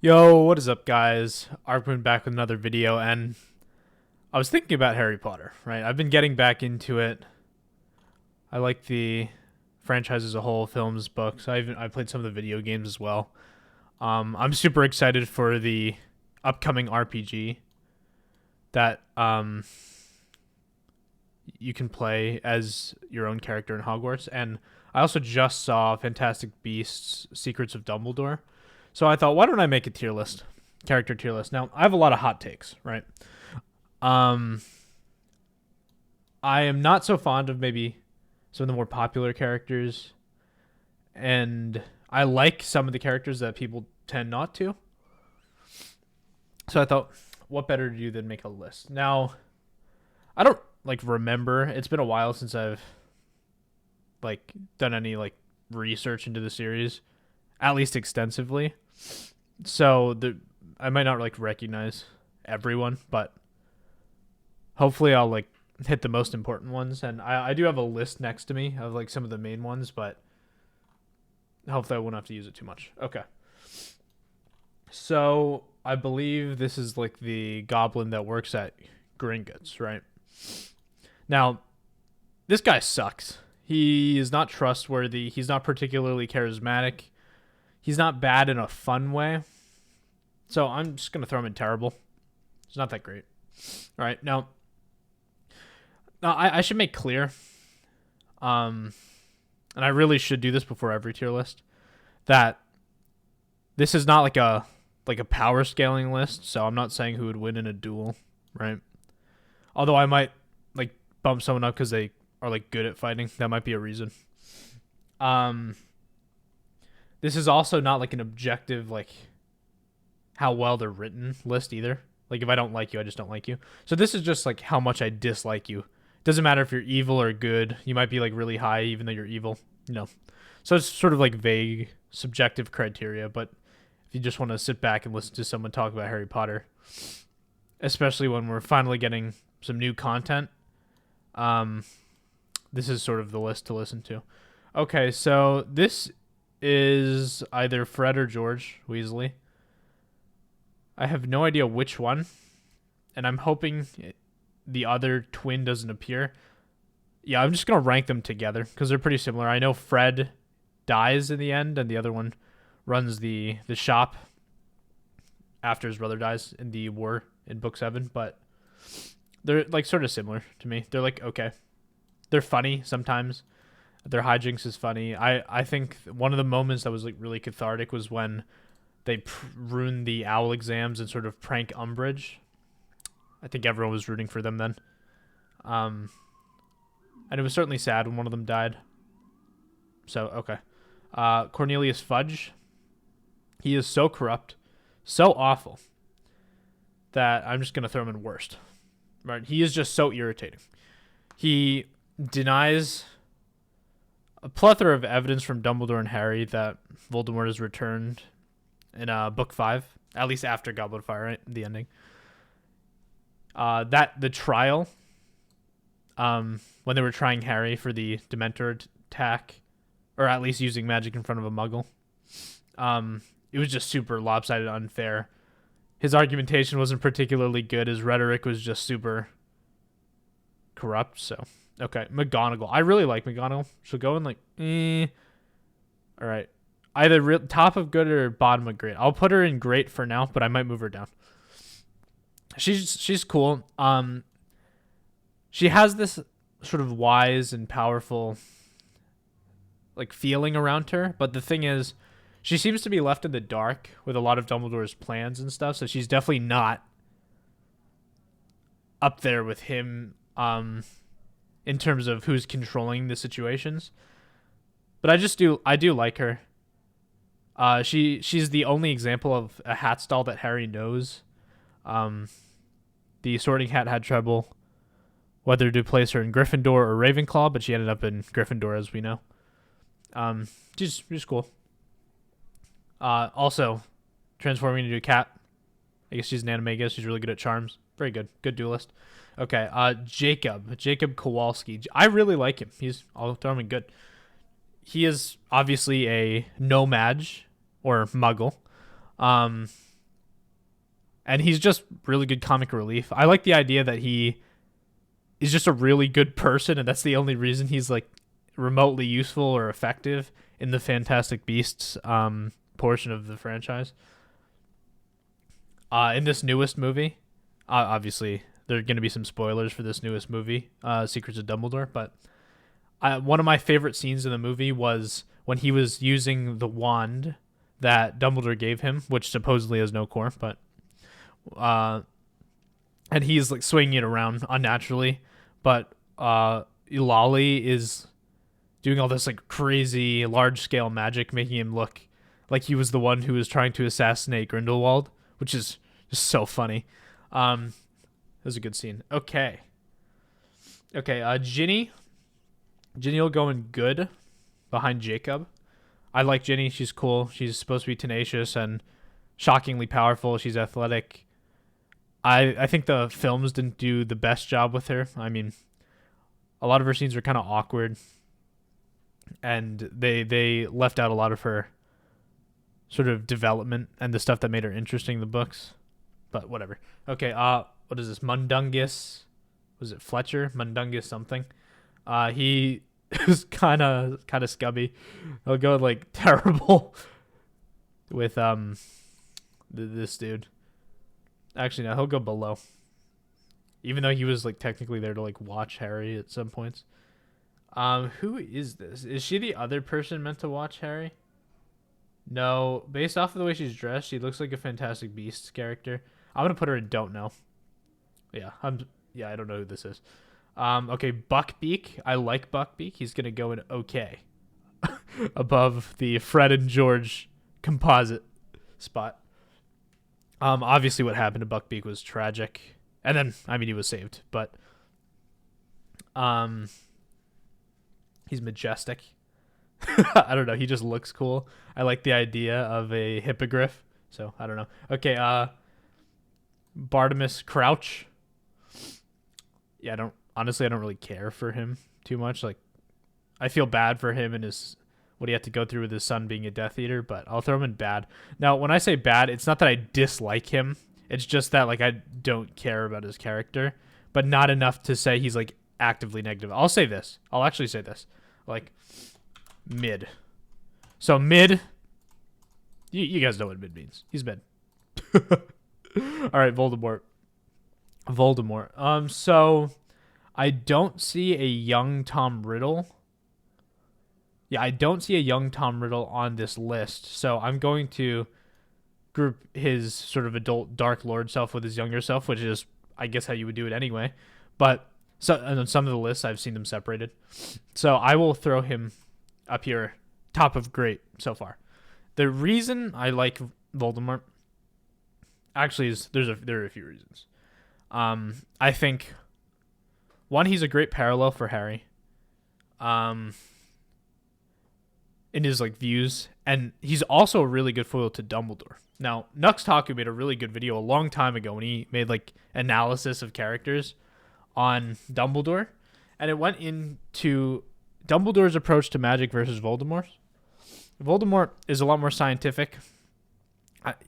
Yo, what is up, guys? Arkman back with another video, and I was thinking about Harry Potter, right? I've been getting back into it. I like the franchise as a whole, films, books. I played some of the video games as well. I'm super excited for the upcoming RPG that you can play as your own character in Hogwarts, and I also just saw Fantastic Beasts: Secrets of Dumbledore. So I thought, why don't I make a tier list, character tier list? Now, I have a lot of hot takes, right? Um, I am not so fond of maybe some of the more popular characters, and I like some of the characters that people tend not to. So I thought, what better to do than make a list? Now, I don't remember. It's been a while since I've done any research into the series, at least extensively. So I might not recognize everyone, but hopefully I'll hit the most important ones. And I do have a list next to me of some of the main ones, but hopefully I won't have to use it too much. Okay. So I believe this is the goblin that works at Gringotts, right? Now, this guy sucks. He is not trustworthy. He's not particularly charismatic. He's not bad in a fun way. So I'm just going to throw him in terrible. It's not that great. All right. Now I should make clear, and I really should do this before every tier list, that this is not like a power scaling list. So I'm not saying who would win in a duel, right? Although I might bump someone up because they are good at fighting. That might be a reason. This is also not an objective how well they're written list either. If I don't like you, I just don't like you. So this is just how much I dislike you. Doesn't matter if you're evil or good. You might be really high even though you're evil. So it's sort of vague, subjective criteria. But if you just want to sit back and listen to someone talk about Harry Potter, especially when we're finally getting some new content, this is sort of the list to listen to. Okay, so this is either Fred or George Weasley. I have no idea which one, and I'm hoping the other twin doesn't appear. Yeah, I'm just going to rank them together because they're pretty similar. I know Fred dies in the end, and the other one runs the shop after his brother dies in the war in Book 7, but they're sort of similar to me. They're okay. They're funny sometimes. Their hijinks is funny. I think one of the moments that was really cathartic was when they ruined the owl exams and sort of prank Umbridge. I think everyone was rooting for them then. And it was certainly sad when one of them died. So, okay. Cornelius Fudge. He is so corrupt, so awful, that I'm just going to throw him in worst. Right? He is just so irritating. He denies a plethora of evidence from Dumbledore and Harry that Voldemort is returned in Book 5, at least after Goblet of Fire, right? The ending. That the trial, when they were trying Harry for the Dementor attack, or at least using magic in front of a Muggle, it was just super lopsided, unfair. His argumentation wasn't particularly good. His rhetoric was just super corrupt. So, okay, McGonagall. I really like McGonagall. She'll go in All right, either top of good or bottom of great. I'll put her in great for now, but I might move her down. She's cool. She has this sort of wise and powerful feeling around her, but the thing is, she seems to be left in the dark with a lot of Dumbledore's plans and stuff, so she's definitely not up there with him in terms of who's controlling the situations. But I do like her. She's the only example of a hat stall that Harry knows. The Sorting Hat had trouble whether to place her in Gryffindor or Ravenclaw, but she ended up in Gryffindor, as we know. She's cool. Also, transforming into a cat. I guess she's an animagus. She's really good at charms. Very good. Good duelist. Okay, Jacob Kowalski. I really like him. I'll throw him in good. He is obviously a no-mage or muggle. and he's just really good comic relief. I like the idea that he is just a really good person, and that's the only reason he's like remotely useful or effective in the Fantastic Beasts portion of the franchise. In this newest movie, obviously there are going to be some spoilers for this newest movie, Secrets of Dumbledore, but one of my favorite scenes in the movie was when he was using the wand that Dumbledore gave him, which supposedly has no core, but and he's like swinging it around unnaturally, but Lolly is doing all this like crazy large scale magic, making him look like he was the one who was trying to assassinate Grindelwald, which is just so funny. It was a good scene. Okay, Ginny will go in good behind Jacob. I like Ginny. She's cool. She's supposed to be tenacious and shockingly powerful. She's athletic. I think the films didn't do the best job with her. I mean, a lot of her scenes were kind of awkward, and they left out a lot of her sort of development and the stuff that made her interesting in the books. But whatever. Okay, what is this? Mundungus. Was it Fletcher? Mundungus something. He is kind of scummy. He'll go like terrible with this dude. Actually, no, he'll go below. Even though he was like technically there to like watch Harry at some points. Who is this? Is she the other person meant to watch Harry? No, based off of the way she's dressed, she looks like a Fantastic Beasts character. I'm gonna put her in don't know. Yeah, I don't know who this is. Okay, Buckbeak. I like Buckbeak. He's gonna go in okay. Above the Fred and George composite spot. Obviously what happened to Buckbeak was tragic. And then, I mean, he was saved, but he's majestic. I don't know. He just looks cool. I like the idea of a hippogriff. So, I don't know. Okay, Bartimus Crouch. Yeah, I don't really care for him too much. Like, I feel bad for him and what he had to go through with his son being a Death Eater, but I'll throw him in bad. Now, when I say bad, it's not that I dislike him. It's just that like I don't care about his character, but not enough to say he's like actively negative. I'll actually say this. Like mid. So mid, you guys know what mid means. He's mid. All right, Voldemort. So I don't see a young Tom Riddle. Yeah, I don't see a young Tom Riddle on this list. So I'm going to group his sort of adult Dark Lord self with his younger self, which is, I guess, how you would do it anyway. But on some of the lists, I've seen them separated. So I will throw him up here, top of great so far. The reason I like Voldemort, actually, there are a few reasons. I think, one, he's a great parallel for Harry. In his like views, and he's also a really good foil to Dumbledore. Now, Nux Taku made a really good video a long time ago when he made like analysis of characters on Dumbledore, and it went into Dumbledore's approach to magic versus Voldemort. Voldemort is a lot more scientific.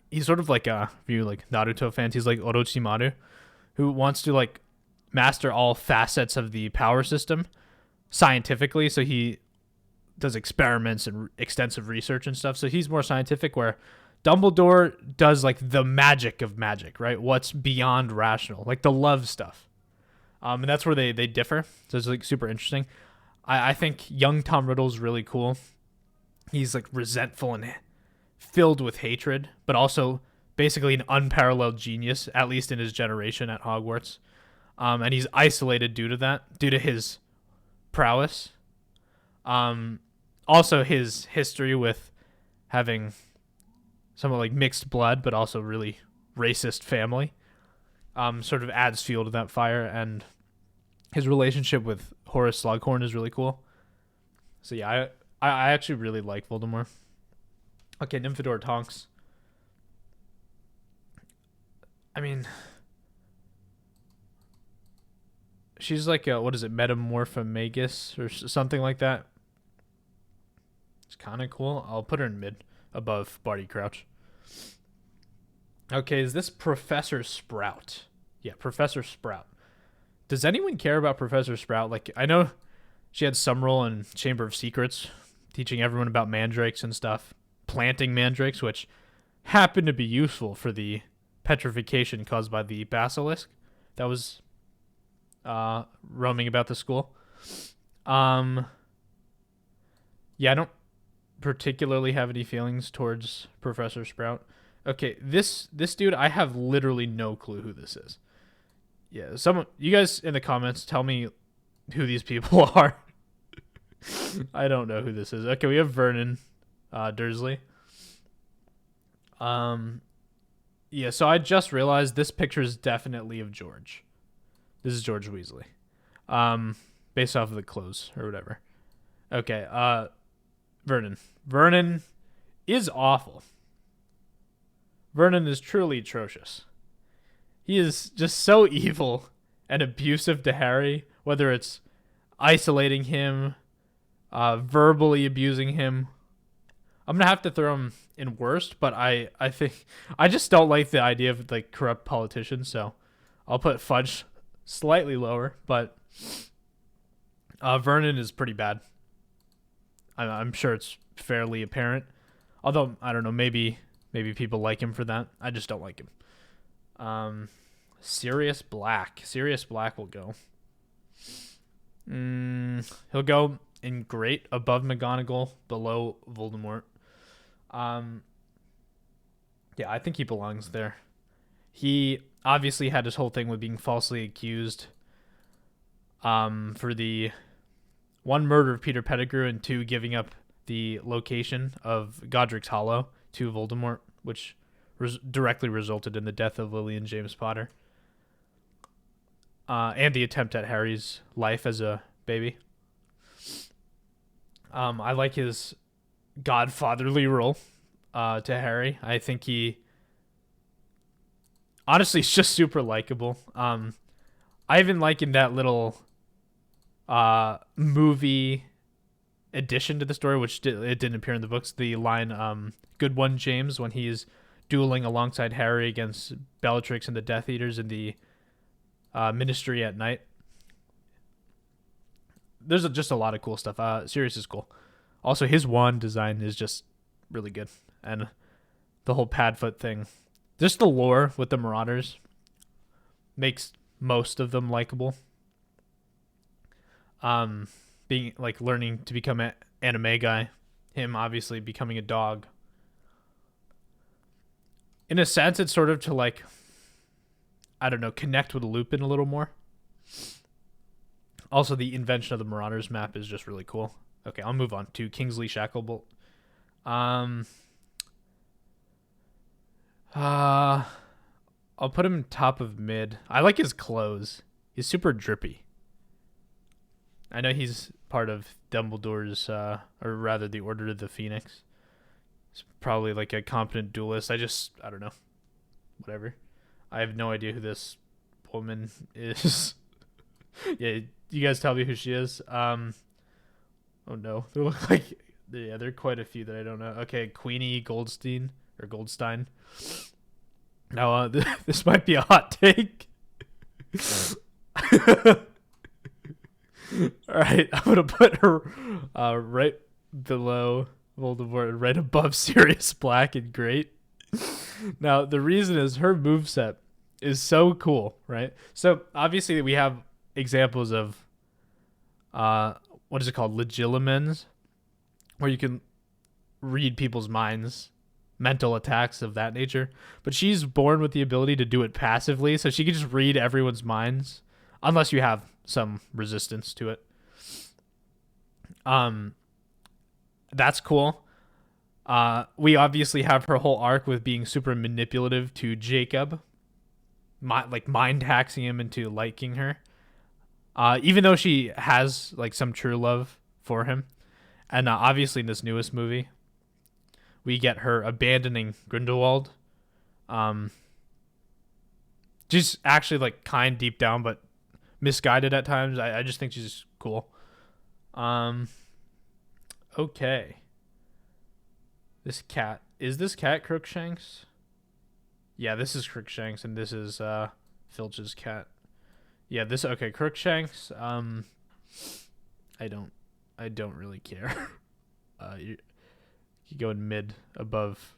He's sort of like if you like Naruto fans, he's like Orochimaru, who wants to like master all facets of the power system scientifically. So he does experiments and extensive research and stuff. So he's more scientific, where Dumbledore does like the magic of magic, right? What's beyond rational, like the love stuff. And that's where they differ. So it's like super interesting. I think young Tom Riddle's really cool. He's like resentful and filled with hatred, but also basically an unparalleled genius, at least in his generation at Hogwarts. And he's isolated due to his prowess. Also his history with having somewhat like mixed blood, but also really racist family, sort of adds fuel to that fire. And his relationship with Horace Slughorn is really cool. So yeah, I actually really like Voldemort. Okay, Nymphadora Tonks. I mean, she's like what is it, Metamorphomagus or something like that. It's kind of cool. I'll put her in mid, above Barty Crouch. Okay, is this Professor Sprout? Yeah, Professor Sprout. Does anyone care about Professor Sprout? Like, I know she had some role in Chamber of Secrets, teaching everyone about mandrakes and stuff, planting mandrakes, which happened to be useful for the petrification caused by the basilisk that was roaming about the school. Um, yeah, I don't particularly have any feelings towards Professor Sprout. Okay, this dude, I have literally no clue who this is. Yeah, someone, you guys in the comments, tell me who these people are. I don't know who this is. Okay, we have Vernon Dursley. Um, yeah, so I just realized this picture is definitely of George. This is George Weasley. Um, based off of the clothes or whatever. Okay, Vernon. Vernon is awful. Vernon is truly atrocious. He is just so evil and abusive to Harry, whether it's isolating him, verbally abusing him. I'm gonna have to throw him in worst, but I think I just don't like the idea of like corrupt politicians, so I'll put Fudge slightly lower, but Vernon is pretty bad. I'm sure it's fairly apparent. Although I don't know, maybe people like him for that. I just don't like him. Sirius Black. Sirius Black will go. He'll go in great, above McGonagall, below Voldemort. Yeah, I think he belongs there. He obviously had his whole thing with being falsely accused. For the one, murder of Peter Pettigrew, and two, giving up the location of Godric's Hollow to Voldemort, which directly resulted in the death of Lily and James Potter. And the attempt at Harry's life as a baby. I like his godfatherly role to Harry. I think he honestly is just super likable. I even like in that little movie addition to the story, which it didn't appear in the books, the line "Good one, James," when he's dueling alongside Harry against Bellatrix and the Death Eaters in the Ministry at night. There's just a lot of cool stuff. Sirius is cool. Also, his wand design is just really good, and the whole Padfoot thing, just the lore with the Marauders, makes most of them likable. Being like learning to become an anime guy, him obviously becoming a dog. In a sense, it's sort of to like, I don't know, connect with Lupin a little more. Also, the invention of the Marauders map is just really cool. Okay, I'll move on to Kingsley Shacklebolt. I'll put him top of mid. I like his clothes. He's super drippy. I know he's part of Dumbledore's, or rather the Order of the Phoenix. He's probably like a competent duelist. I don't know. Whatever. I have no idea who this woman is. Yeah, you guys tell me who she is. Oh no, there look like there are quite a few that I don't know. Okay, Queenie Goldstein or Goldstein. Now this might be a hot take. All right, I'm gonna put her right below Voldemort, right above Sirius Black and great. Now the reason is her moveset is so cool, right? So obviously we have examples of what is it called, legilimens, where you can read people's minds, mental attacks of that nature. But she's born with the ability to do it passively, so she can just read everyone's minds, unless you have some resistance to it. That's cool. We obviously have her whole arc with being super manipulative to Jacob, like mind hacking him into liking her. Even though she has like some true love for him. And obviously in this newest movie, we get her abandoning Grindelwald. She's actually like kind deep down, but misguided at times. I just think she's cool. Okay. Is this cat Crookshanks? Yeah, this is Crookshanks, and this is Filch's cat. Yeah, this okay. Crookshanks. I don't, I don't really care. You go in mid above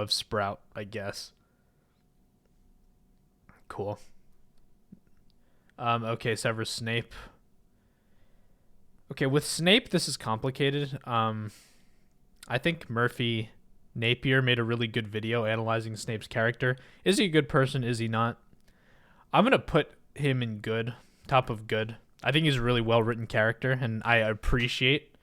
Sprout, I guess. Cool. Okay, Severus Snape. Okay, with Snape, this is complicated. I think Murphy Napier made a really good video analyzing Snape's character. Is he a good person? Is he not? I'm gonna put him in good, top of good. I think he's a really well written character, and I appreciate,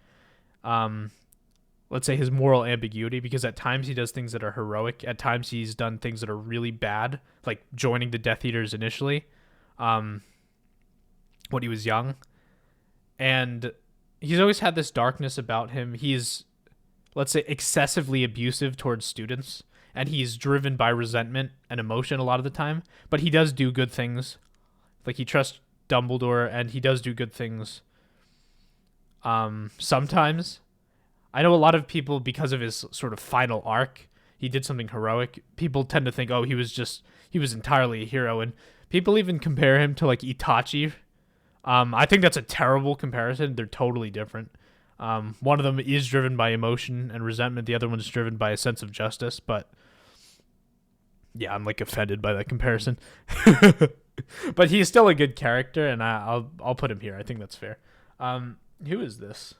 let's say, his moral ambiguity, because at times he does things that are heroic. At times he's done things that are really bad, like joining the Death Eaters initially, when he was young, and he's always had this darkness about him. He's, let's say, excessively abusive towards students, and he's driven by resentment and emotion a lot of the time, but he does do good things. Like, he trusts Dumbledore, and he does do good things sometimes. I know a lot of people, because of his sort of final arc, he did something heroic. People tend to think, oh, he was entirely a hero, and people even compare him to, like, Itachi. I think that's a terrible comparison. They're totally different. One of them is driven by emotion and resentment. The other one's driven by a sense of justice. But yeah, I'm like offended by that comparison. But he's still a good character, and I'll put him here. I think that's fair. Who is this?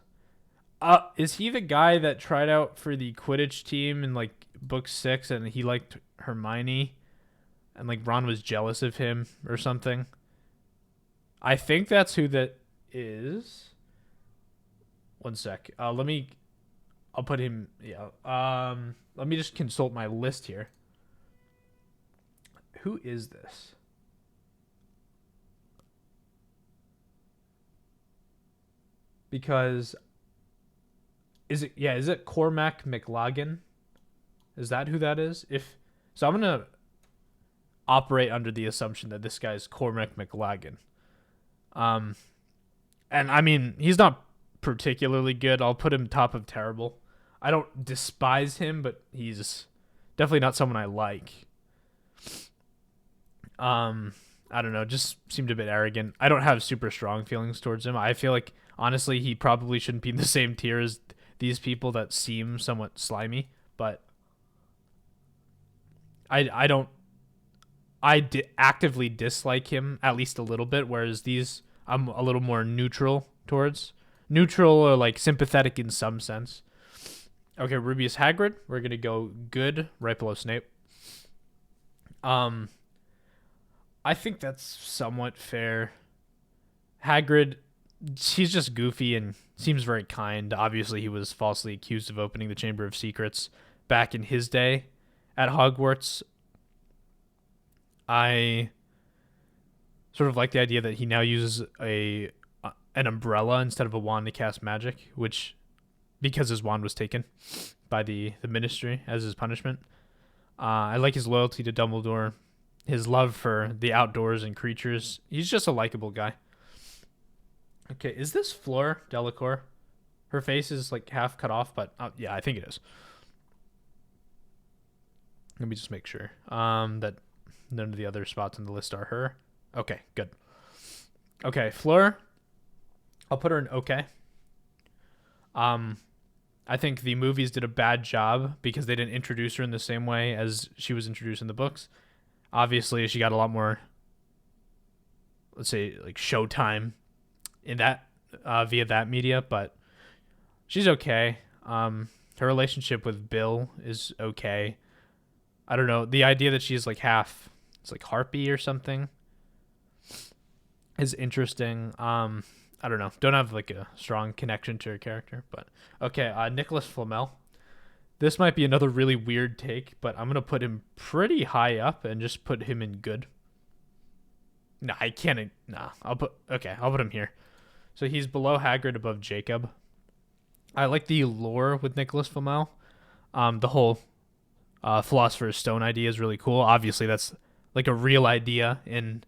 Is he the guy that tried out for the Quidditch team in like book 6, and he liked Hermione, and like Ron was jealous of him or something? I think that's who that is. One sec. I'll put him. Yeah. Let me just consult my list here. Who is this? Because is it Cormac McLagan? Is that who that is? If so, I'm gonna operate under the assumption that this guy is Cormac McLagan. And I mean, he's not particularly good. I'll put him top of terrible. I don't despise him, but he's definitely not someone I like. I don't know, just seemed a bit arrogant. I don't have super strong feelings towards him. I feel like, honestly, he probably shouldn't be in the same tier as these people that seem somewhat slimy, but I actively dislike him at least a little bit, whereas these I'm a little more neutral towards. Neutral or like sympathetic in some sense. Okay, Rubius Hagrid. We're going to go good right below Snape. I think that's somewhat fair. Hagrid, he's just goofy and seems very kind. Obviously, he was falsely accused of opening the Chamber of Secrets back in his day at Hogwarts. I sort of like the idea that he now uses an umbrella instead of a wand to cast magic, which, because his wand was taken by the Ministry as his punishment. I like his loyalty to Dumbledore, his love for the outdoors and creatures. He's just a likable guy. Okay, is this Fleur Delacour? Her face is like half cut off, but yeah, I think it is. Let me just make sure that none of the other spots on the list are her. Okay, good. Okay, Fleur, I'll put her in okay. I think the movies did a bad job because they didn't introduce her in the same way as she was introduced in the books. Obviously, she got a lot more, let's say, like showtime in that via that media, but she's okay. Her relationship with Bill is okay. I don't know. The idea that she's like half, it's like harpy or something, is interesting. I don't know. Don't have like a strong connection to her character, but okay. Nicholas Flamel. This might be another really weird take, but I'm gonna put him pretty high up and just put him in good. No, I can't. Nah, I'll put him here. So he's below Hagrid, above Jacob. I like the lore with Nicholas Flamel. The whole Philosopher's Stone idea is really cool. Obviously, that's like a real idea in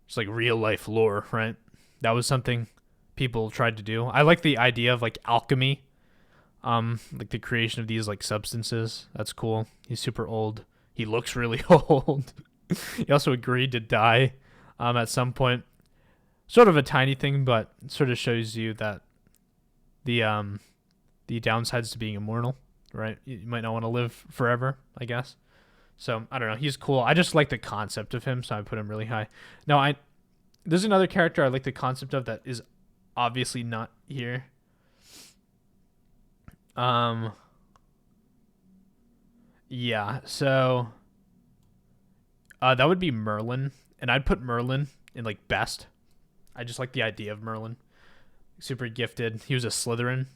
just like real life lore, right? That was something people tried to do. I like the idea of like alchemy, like the creation of these like substances. That's cool. He's super old. he looks really old. He also agreed to die at some point. Sort of a tiny thing, but it sort of shows you that the downsides to being immortal, right? You might not want to live forever, I guess. So I don't know. He's cool. I just like the concept of him, so I put him really high. Now there's another character I like the concept of that is obviously not here. Yeah. So that would be Merlin, and I'd put Merlin in like best. I just like the idea of Merlin. Super gifted. He was a Slytherin.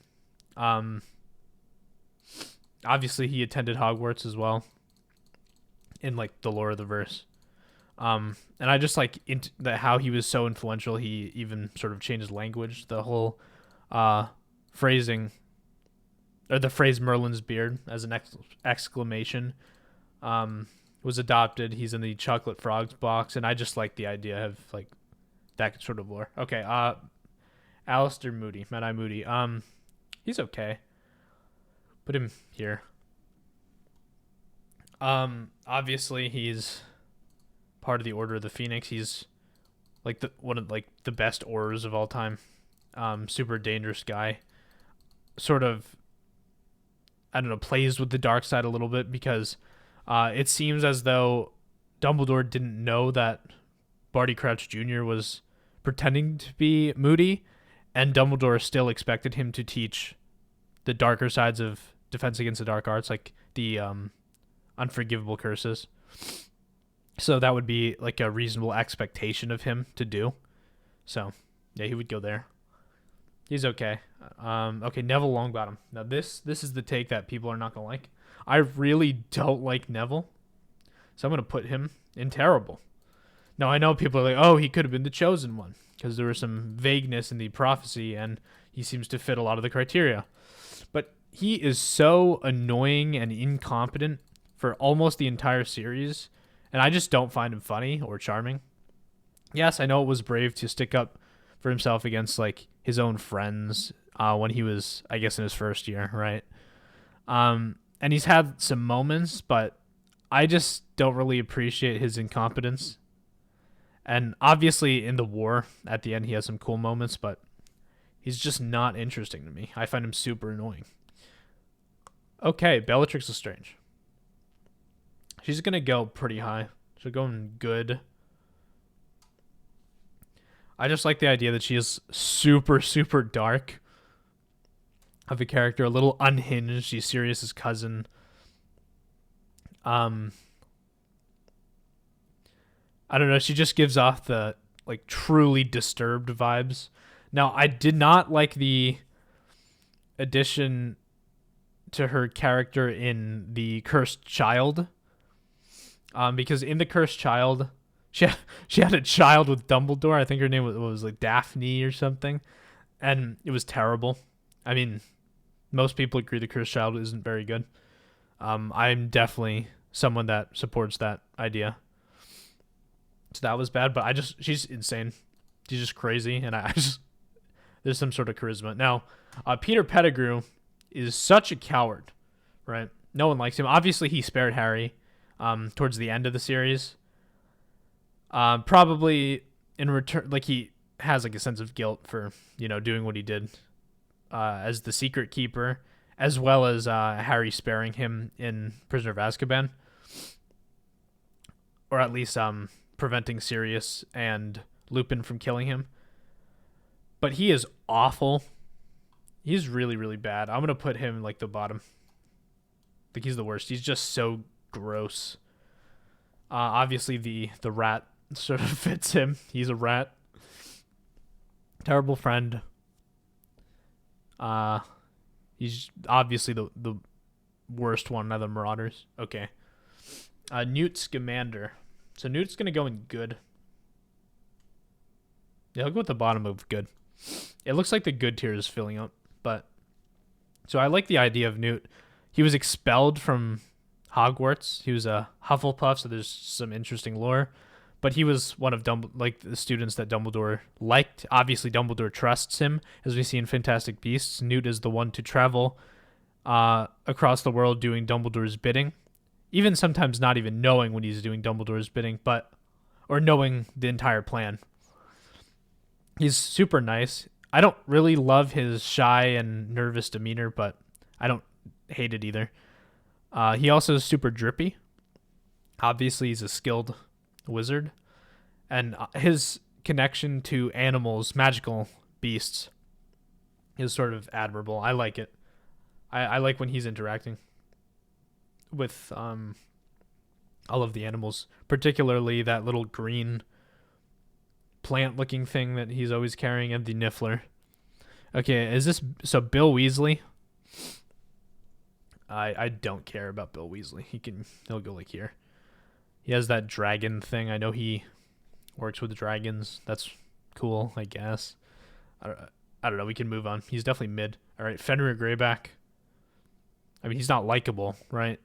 Obviously he attended Hogwarts as well in like the lore of the verse. And I just like how he was so influential. He even sort of changed language. The whole phrasing, or the phrase Merlin's beard as an exclamation, was adopted. He's in the Chocolate Frogs box, and I just like the idea of like that sort of lore. Okay, Alistair Moody, Mad-Eye Moody. He's okay. Put him here. Obviously he's part of the Order of the Phoenix. He's like one of like the best Aurors of all time. Super dangerous guy. Sort of, I don't know, plays with the dark side a little bit because it seems as though Dumbledore didn't know that Barty Crouch Jr. was pretending to be Moody, and Dumbledore still expected him to teach the darker sides of Defense Against the Dark Arts, like the unforgivable curses. So that would be like a reasonable expectation of him to do. So yeah, he would go there. He's okay. Okay, Neville Longbottom. Now this is the take that people are not gonna like. I really don't like Neville, so I'm gonna put him in terrible. Now I know people are like, oh, he could have been the chosen one because there was some vagueness in the prophecy, and he seems to fit a lot of the criteria. But he is so annoying and incompetent for almost the entire series, and I just don't find him funny or charming. Yes, I know it was brave to stick up for himself against like his own friends when he was, I guess, in his first year, right? And he's had some moments, but I just don't really appreciate his incompetence. And obviously in the war at the end he has some cool moments, but he's just not interesting to me. I find him super annoying. Okay, Bellatrix Lestrange. She's going to go pretty high. She's going good. I just like the idea that she is super, super dark of a character, a little unhinged. She's Sirius's cousin. I don't know. She just gives off the like truly disturbed vibes. Now, I did not like the addition to her character in the Cursed Child, because in the Cursed Child, she had a child with Dumbledore. I think her name was like Daphne or something, and it was terrible. I mean, most people agree the Cursed Child isn't very good. I'm definitely someone that supports that idea. So that was bad, but she's insane. She's just crazy, and there's some sort of charisma. Now, Peter Pettigrew is such a coward, right? No one likes him. Obviously, he spared Harry towards the end of the series. Probably in return, like he has like a sense of guilt for, doing what he did as the Secret Keeper, as well as Harry sparing him in Prisoner of Azkaban, or at least preventing Sirius and Lupin from killing him. But he is awful. He's really, really bad. I'm gonna put him like the bottom. I think he's the worst. He's just so gross. Obviously the rat sort of fits him. He's a rat. Terrible friend. He's obviously the worst one of the Marauders. Okay. Newt Scamander. So Newt's gonna go in good. Yeah, I'll go with the bottom of good. It looks like the good tier is filling up, but so I like the idea of Newt. He was expelled from Hogwarts. He was a Hufflepuff, so there's some interesting lore. But he was one of the students that Dumbledore liked. Obviously, Dumbledore trusts him, as we see in Fantastic Beasts. Newt is the one to travel across the world doing Dumbledore's bidding. even sometimes not even knowing when he's doing Dumbledore's bidding, or knowing the entire plan. He's super nice. I don't really love his shy and nervous demeanor, but I don't hate it either. He also is super drippy. Obviously, he's a skilled wizard. And his connection to animals, magical beasts, is sort of admirable. I like it. I like when he's interacting with all of the animals, particularly that little green plant-looking thing that he's always carrying, and the Niffler. Okay, so Bill Weasley? I don't care about Bill Weasley. He'll go like here. He has that dragon thing. I know he works with dragons. That's cool, I guess. I don't know. We can move on. He's definitely mid. All right, Fenrir Greyback. I mean, he's not likable, right?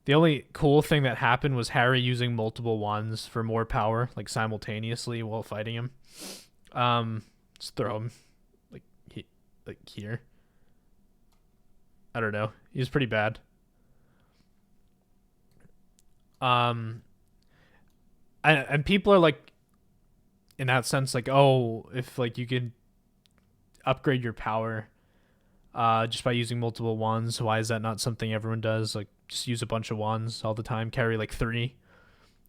The only cool thing that happened was Harry using multiple wands for more power, like simultaneously while fighting him. Let's throw him like here. I don't know. He's pretty bad. And people are like, in that sense, like, oh, if like you could upgrade your power just by using multiple wands, why is that not something everyone does? Like, just use a bunch of wands all the time, carry like 3.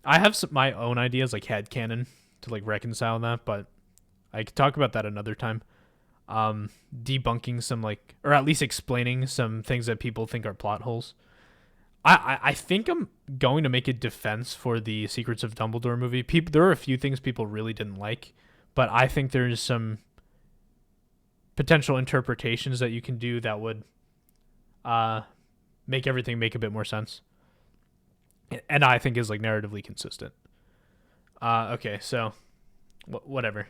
I have my own ideas, like headcanon, to like reconcile that, but I could talk about that another time. Debunking some like, or at least explaining some things that people think are plot holes. I think I'm going to make a defense for the Secrets of Dumbledore movie. There are a few things people really didn't like, but I think there's some potential interpretations that you can do that would make everything make a bit more sense, and I think is like narratively consistent. Okay, so whatever.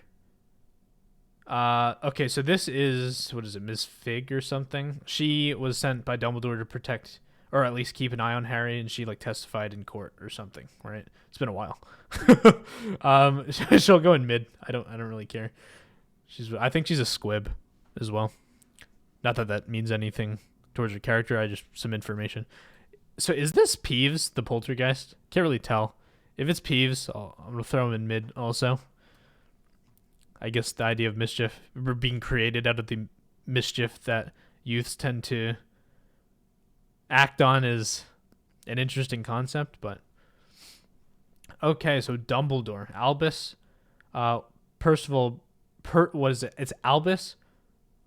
Okay, so this is, what is it, Ms. Fig or something? She was sent by Dumbledore to protect, or at least keep an eye on Harry, and she like testified in court or something, right? It's been a while. She'll go in mid. I don't really care. I think she's a squib as well. Not that that means anything towards her character. Just some information. So is this Peeves, the poltergeist? Can't really tell. If it's Peeves, I'm gonna throw him in mid also. I guess the idea of mischief being created out of the mischief that youths tend to act on is an interesting concept, but okay. So Dumbledore, Albus, Percival, what is it? It's Albus,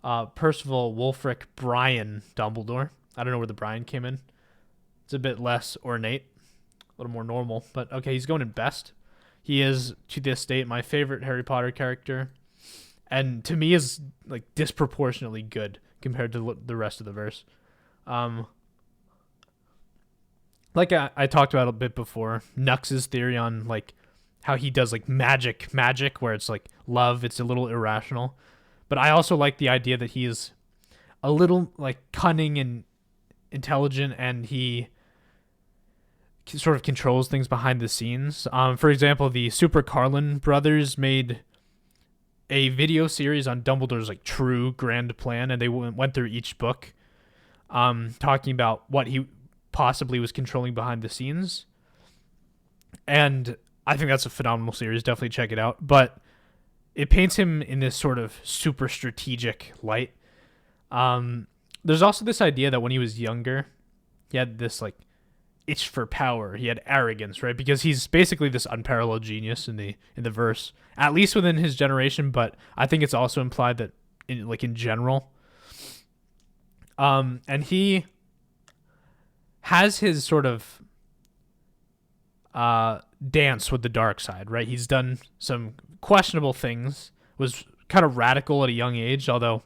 Percival, Wulfric, Brian, Dumbledore. I don't know where the Brian came in. It's a bit less ornate, a little more normal, but okay. He's going in best. He is, to this date, my favorite Harry Potter character, and to me is like disproportionately good compared to the rest of the verse. Like I talked about a bit before, Nux's theory on like how he does like magic where it's like love, it's a little irrational. But I also like the idea that he is a little like cunning and intelligent, and he sort of controls things behind the scenes. For example, the Super Carlin brothers made a video series on Dumbledore's like true grand plan, and they went through each book, talking about what he possibly was controlling behind the scenes. And I think that's a phenomenal series. Definitely check it out. But it paints him in this sort of super strategic light. There's also this idea that when he was younger, he had this like itch for power. He had arrogance, right? Because he's basically this unparalleled genius in the verse, at least within his generation. But I think it's also implied that in general. And he has his sort of dance with the dark side, right? He's done some questionable things, was kind of radical at a young age, although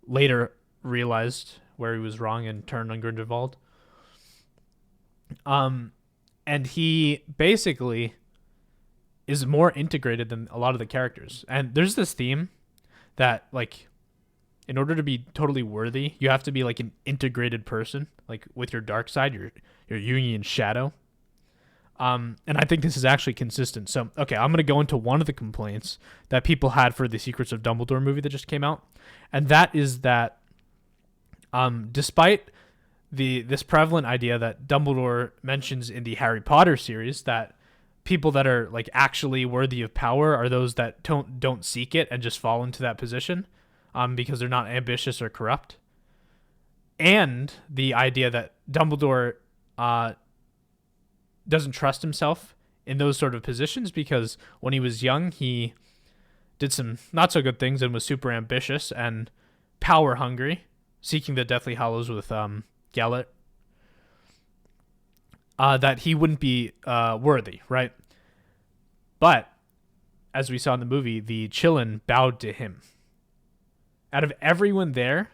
later realized where he was wrong and turned on Grindelwald. And he basically is more integrated than a lot of the characters. And there's this theme that, like, in order to be totally worthy, you have to be like an integrated person, like with your dark side, your Jungian shadow. And I think this is actually consistent. So, okay, I'm going to go into one of the complaints that people had for the Secrets of Dumbledore movie that just came out. And that is that despite this prevalent idea that Dumbledore mentions in the Harry Potter series, that people that are like actually worthy of power are those that don't seek it and just fall into that position, because they're not ambitious or corrupt. And the idea that Dumbledore doesn't trust himself in those sort of positions because when he was young, he did some not so good things and was super ambitious and power hungry, seeking the Deathly Hallows with Gellert. That he wouldn't be worthy, right? But as we saw in the movie, the Qilin bowed to him. Out of everyone there,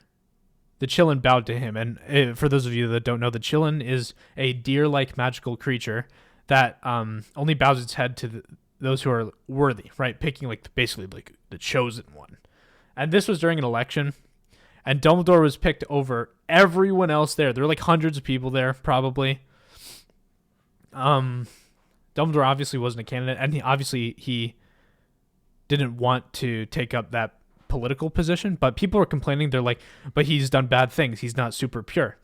the Qilin bowed to him. And for those of you that don't know, the Qilin is a deer-like magical creature that only bows its head to those who are worthy, right? Picking like basically like the chosen one. And this was during an election, and Dumbledore was picked over everyone else there. There were like hundreds of people there, probably. Dumbledore obviously wasn't a candidate, and he didn't want to take up that political position, but people were complaining. They're like, but he's done bad things. He's not super pure.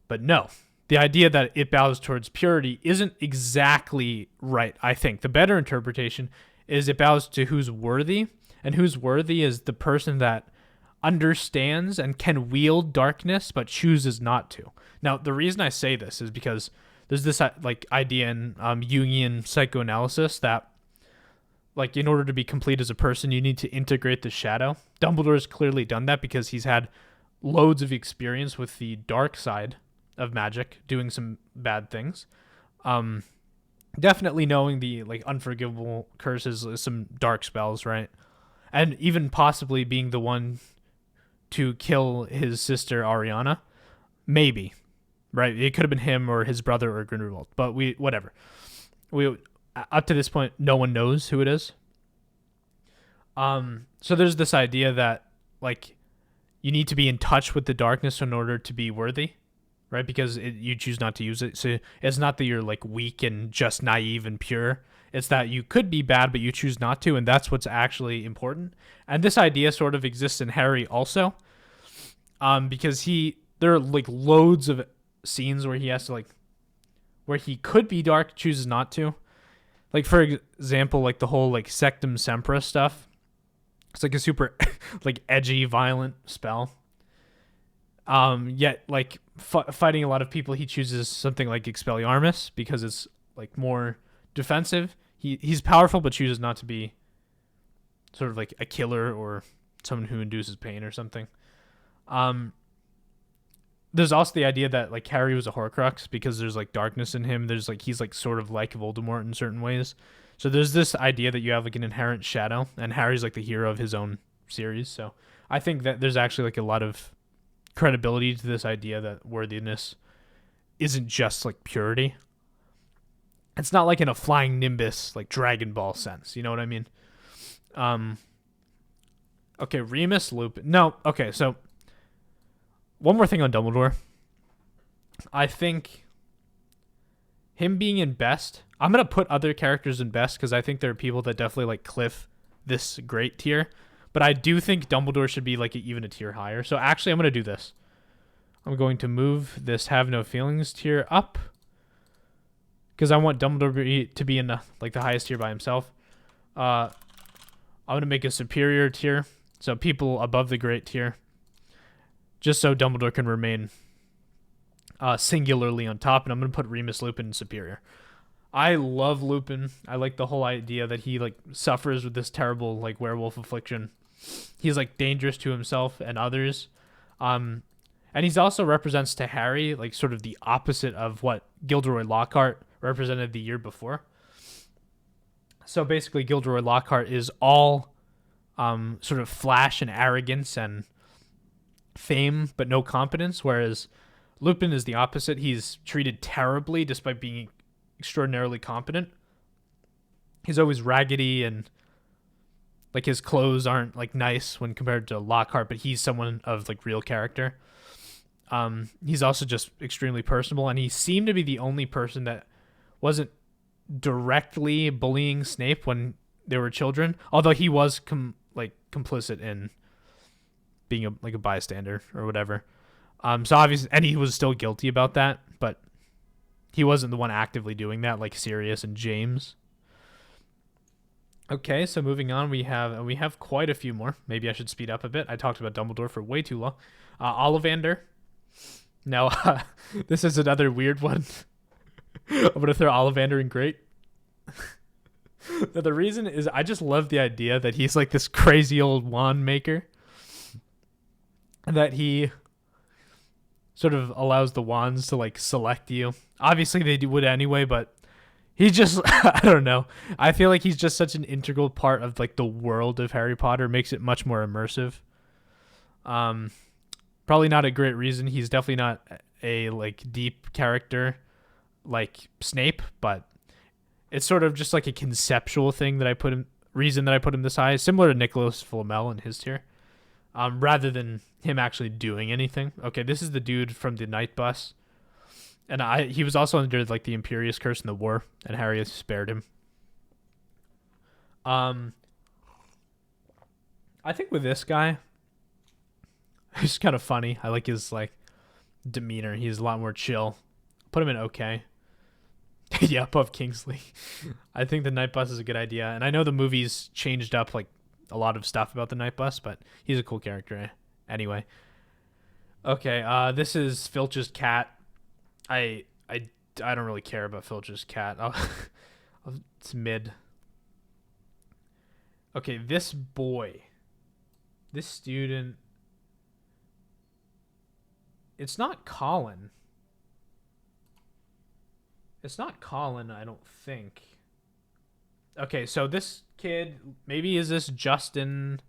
But no, the idea that it bows towards purity isn't exactly right, I think. The better interpretation is it bows to who's worthy, and who's worthy is the person that understands and can wield darkness but chooses not to. Now, the reason I say this is because there's this like idea in Jungian psychoanalysis that like in order to be complete as a person, you need to integrate the shadow. Dumbledore has clearly done that because he's had loads of experience with the dark side of magic, doing some bad things. Definitely knowing the like unforgivable curses, some dark spells, right? And even possibly being the one to kill his sister Ariana. Maybe. Right? It could have been him or his brother or Grindelwald. But whatever. Up to this point, no one knows who it is. So there's this idea that like you need to be in touch with the darkness in order to be worthy, right? Because you choose not to use it. So it's not that you're like weak and just naive and pure. It's that you could be bad, but you choose not to, and that's what's actually important. And this idea sort of exists in Harry also, because there are like loads of scenes where he has to like, where he could be dark, chooses not to. Like for example, like the whole like Sectum Sempra stuff. It's like a super like edgy, violent spell. Yet like fighting a lot of people, he chooses something like Expelliarmus because it's like more defensive. He's powerful, but chooses not to be sort of like a killer or someone who induces pain or something. There's also the idea that like Harry was a Horcrux because there's like darkness in him. There's like he's like sort of like Voldemort in certain ways. So there's this idea that you have like an inherent shadow, and Harry's like the hero of his own series. So I think that there's actually like a lot of credibility to this idea that worthiness isn't just like purity. It's not like in a flying nimbus, like Dragon Ball sense. You know what I mean? Okay, Remus Lupin. No, okay, so one more thing on Dumbledore. I think him being in best, I'm going to put other characters in best because I think there are people that definitely like Cliff this great tier. But I do think Dumbledore should be like even a tier higher. So actually, I'm going to do this. I'm going to move this Have No Feelings tier up because I want Dumbledore to be in like the highest tier by himself. I'm going to make a superior tier. So people above the great tier. Just so Dumbledore can remain singularly on top. And I'm going to put Remus Lupin in superior. I love Lupin. I like the whole idea that he like suffers with this terrible like werewolf affliction. He's like dangerous to himself and others. And he's also represents to Harry like sort of the opposite of what Gilderoy Lockhart represented the year before. So basically Gilderoy Lockhart is all sort of flash and arrogance and fame but no competence, whereas Lupin is the opposite. He's treated terribly despite being extraordinarily competent. He's always raggedy and like his clothes aren't like nice when compared to Lockhart, but he's someone of like real character. He's also just extremely personable, and he seemed to be the only person that wasn't directly bullying Snape when they were children, although he was complicit in being a bystander or whatever. So obviously, and he was still guilty about that, but he wasn't the one actively doing that, like Sirius and James. Okay, so moving on, we have quite a few more. Maybe I should speed up a bit. I talked about Dumbledore for way too long. Ollivander. Now, this is another weird one. I'm gonna throw Ollivander in great. Now, the reason is I just love the idea that he's like this crazy old wand maker, and that he sort of allows the wands to like select you. Obviously, they would anyway, but he just I don't know. I feel like he's just such an integral part of like the world of Harry Potter, makes it much more immersive. Probably not a great reason. He's definitely not a like deep character like Snape, but it's sort of just like a conceptual thing that I put him reason that I put him this high, similar to Nicholas Flamel in his tier. Rather than him actually doing anything. Okay, this is the dude from the Night Bus. And he was also under like the Imperious Curse in the war, and Harry has spared him. I think with this guy, he's kind of funny. I like his like demeanor. He's a lot more chill. Put him in okay. Yeah, above Kingsley. I think the Night Bus is a good idea, and I know the movie's changed up like a lot of stuff about the Night Bus, but he's a cool character anyway. Okay, this is Filch's cat. I don't really care about Filch's cat. It's mid. Okay, this boy, this student. It's not Colin. It's not Colin, I don't think. Okay, so this kid, maybe is this Justin?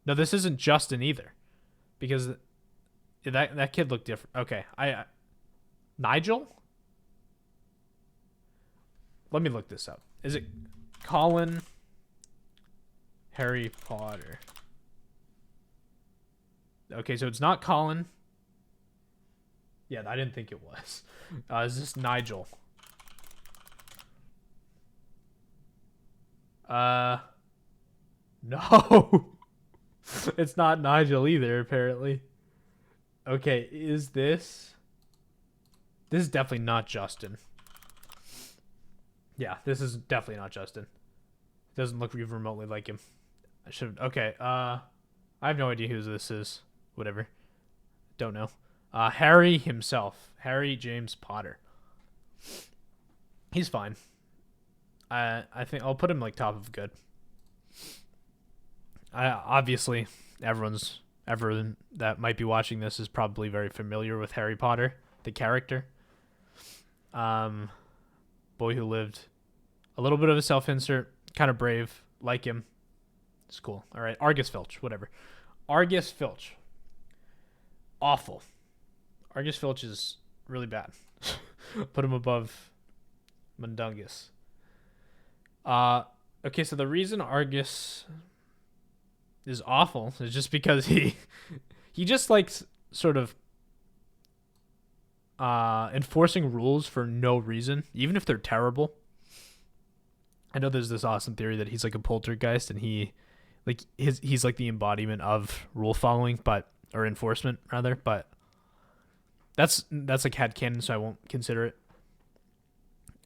No, this isn't Justin either, because that kid looked different. Okay, Nigel? Let me look this up. Is it Colin Harry Potter? Okay, so it's not Colin. Yeah, I didn't think it was. Is this Nigel? No. It's not Nigel either, apparently. Okay, is this... This is definitely not Justin. Yeah, this is definitely not Justin. Doesn't look even remotely like him. I should... Okay, I have no idea who this is. Whatever. Don't know. Harry himself. Harry James Potter. He's fine. I think I'll put him like top of good. Obviously, everyone that might be watching this is probably very familiar with Harry Potter, the character. Boy Who Lived. A little bit of a self-insert. Kind of brave. Like him. It's cool. All right. Argus Filch. Whatever. Argus Filch. Awful. Argus Filch is really bad. Put him above Mundungus. Okay, so the reason Argus is awful is just because he just likes sort of enforcing rules for no reason, even if they're terrible. I know there's this awesome theory that he's like a poltergeist, and he's like the embodiment of rule following, or enforcement rather, but that's like headcanon, so I won't consider it.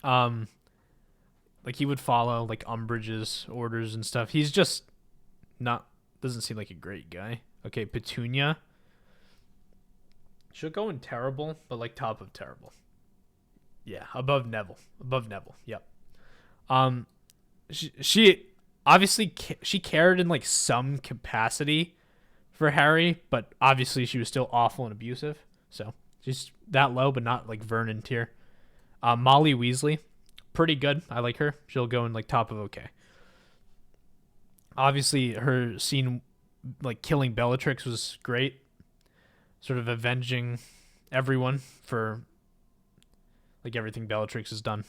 Like he would follow like Umbridge's orders and stuff. He's just doesn't seem like a great guy. Okay, Petunia. She'll go in terrible, but like top of terrible. Yeah, above Neville. Yep. She obviously she cared in like some capacity for Harry, but obviously she was still awful and abusive. So she's that low, but not like Vernon tier. Molly Weasley, pretty good. I like her. She'll go in like top of okay. Obviously, her scene like killing Bellatrix was great. Sort of avenging everyone for like everything Bellatrix has done.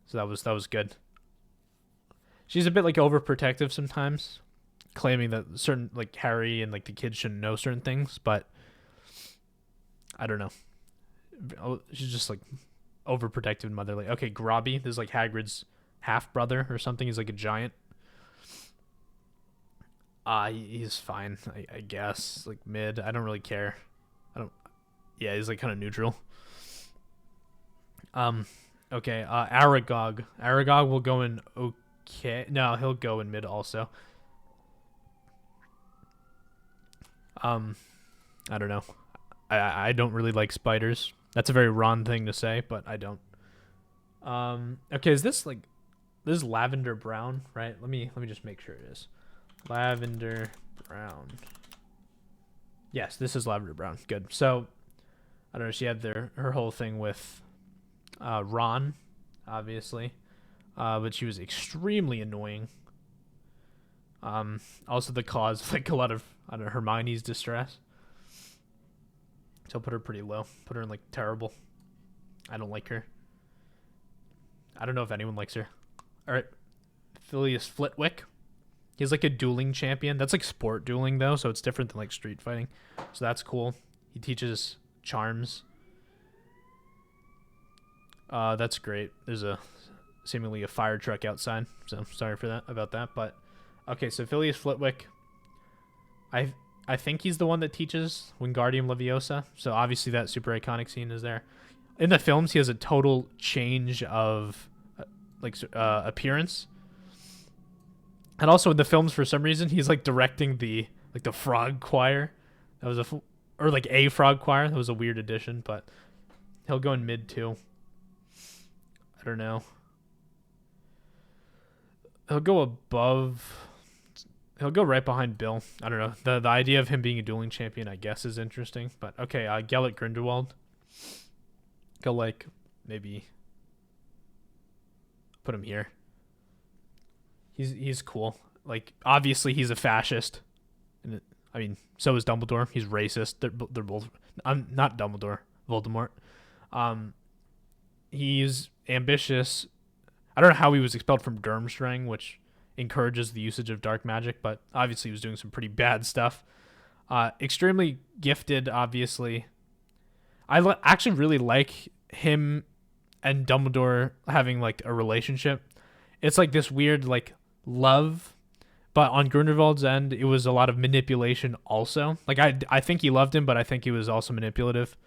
So that was good. She's a bit like overprotective sometimes, claiming that certain like Harry and like the kids shouldn't know certain things, but I don't know. She's just like overprotective and motherly. Okay, Grobby. This is like Hagrid's half brother or something. He's like a giant. He's fine, I guess. Like mid. I don't really care. I don't. Yeah, he's like kind of neutral. Um, okay. Aragog. Aragog will go in okay. No, he'll go in mid also. I don't know. I don't really like spiders. That's a very Ron thing to say, but I don't. Okay, is this like this is lavender brown, right? Let me just make sure it is. Lavender brown. Yes, this is lavender brown. Good. So I don't know. She had her whole thing with Ron, obviously, but she was extremely annoying. Also the cause of like a lot of I don't know Hermione's distress. So put her pretty low. Put her in like terrible. I don't like her. I don't know if anyone likes her. All right, Phileas Flitwick. He's like a dueling champion. That's like sport dueling though, so it's different than like street fighting. So that's cool. He teaches charms. That's great. There's seemingly a fire truck outside, so sorry for that about that. But okay, so Phileas Flitwick. I think he's the one that teaches Wingardium Leviosa. So obviously that super iconic scene is there. In the films, he has a total change of appearance. And also in the films, for some reason, he's like directing the frog choir. That was a frog choir. That was a weird addition, but he'll go in mid too. I don't know. He'll go above. He'll go right behind Bill. I don't know. The idea of him being a dueling champion, I guess, is interesting. But okay, Gellert Grindelwald. Go like maybe put him here. He's cool. Like obviously he's a fascist. And I mean, so is Dumbledore. He's racist. They're both. I'm not Dumbledore. Voldemort. He's ambitious. I don't know how he was expelled from Durmstrang, which encourages the usage of dark magic, but obviously he was doing some pretty bad stuff. Extremely gifted, obviously. I actually really like him and Dumbledore having like a relationship. It's like this weird like love, but on Grindelwald's end, it was a lot of manipulation also. Like I think he loved him, but I think he was also manipulative.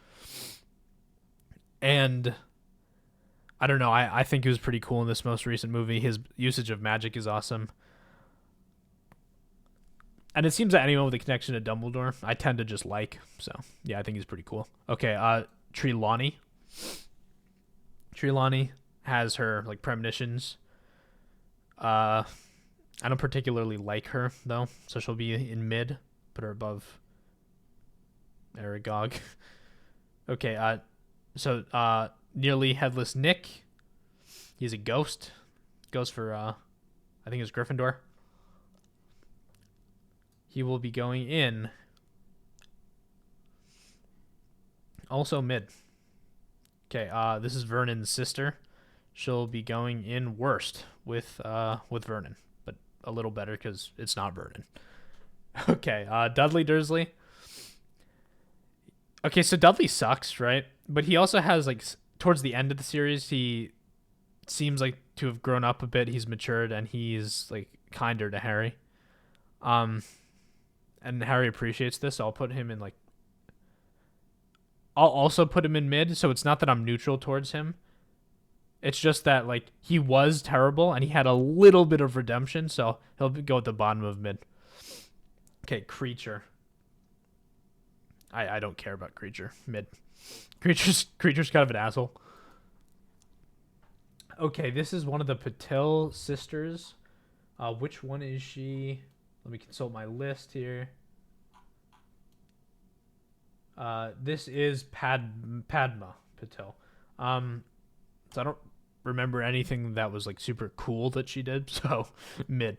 And I don't know. I think he was pretty cool in this most recent movie. His usage of magic is awesome. And it seems that anyone with a connection to Dumbledore, I tend to just like. So, yeah, I think he's pretty cool. Okay, Trelawney. Trelawney has her, like, premonitions. I don't particularly like her, though. So she'll be in mid. Put her above Aragog. Okay, Nearly Headless Nick. He's a ghost. Goes for, I think it's Gryffindor. He will be going in. Also mid. Okay, this is Vernon's sister. She'll be going in worst with Vernon, but a little better because it's not Vernon. Okay, Dudley Dursley. Okay, so Dudley sucks, right? But he also has like towards the end of the series, he seems like to have grown up a bit. He's matured and he's like kinder to Harry. And Harry appreciates this. So I'll put him in like. I'll also put him in mid. So it's not that I'm neutral towards him. It's just that like he was terrible and he had a little bit of redemption. So he'll go at the bottom of mid. Okay, Creature. I don't care about Creature. Mid. Creature's kind of an asshole. Okay, this is one of the Patil sisters. Which one is she? Let me consult my list here. This is Padma Patil. So I don't remember anything that was like super cool that she did. So mid.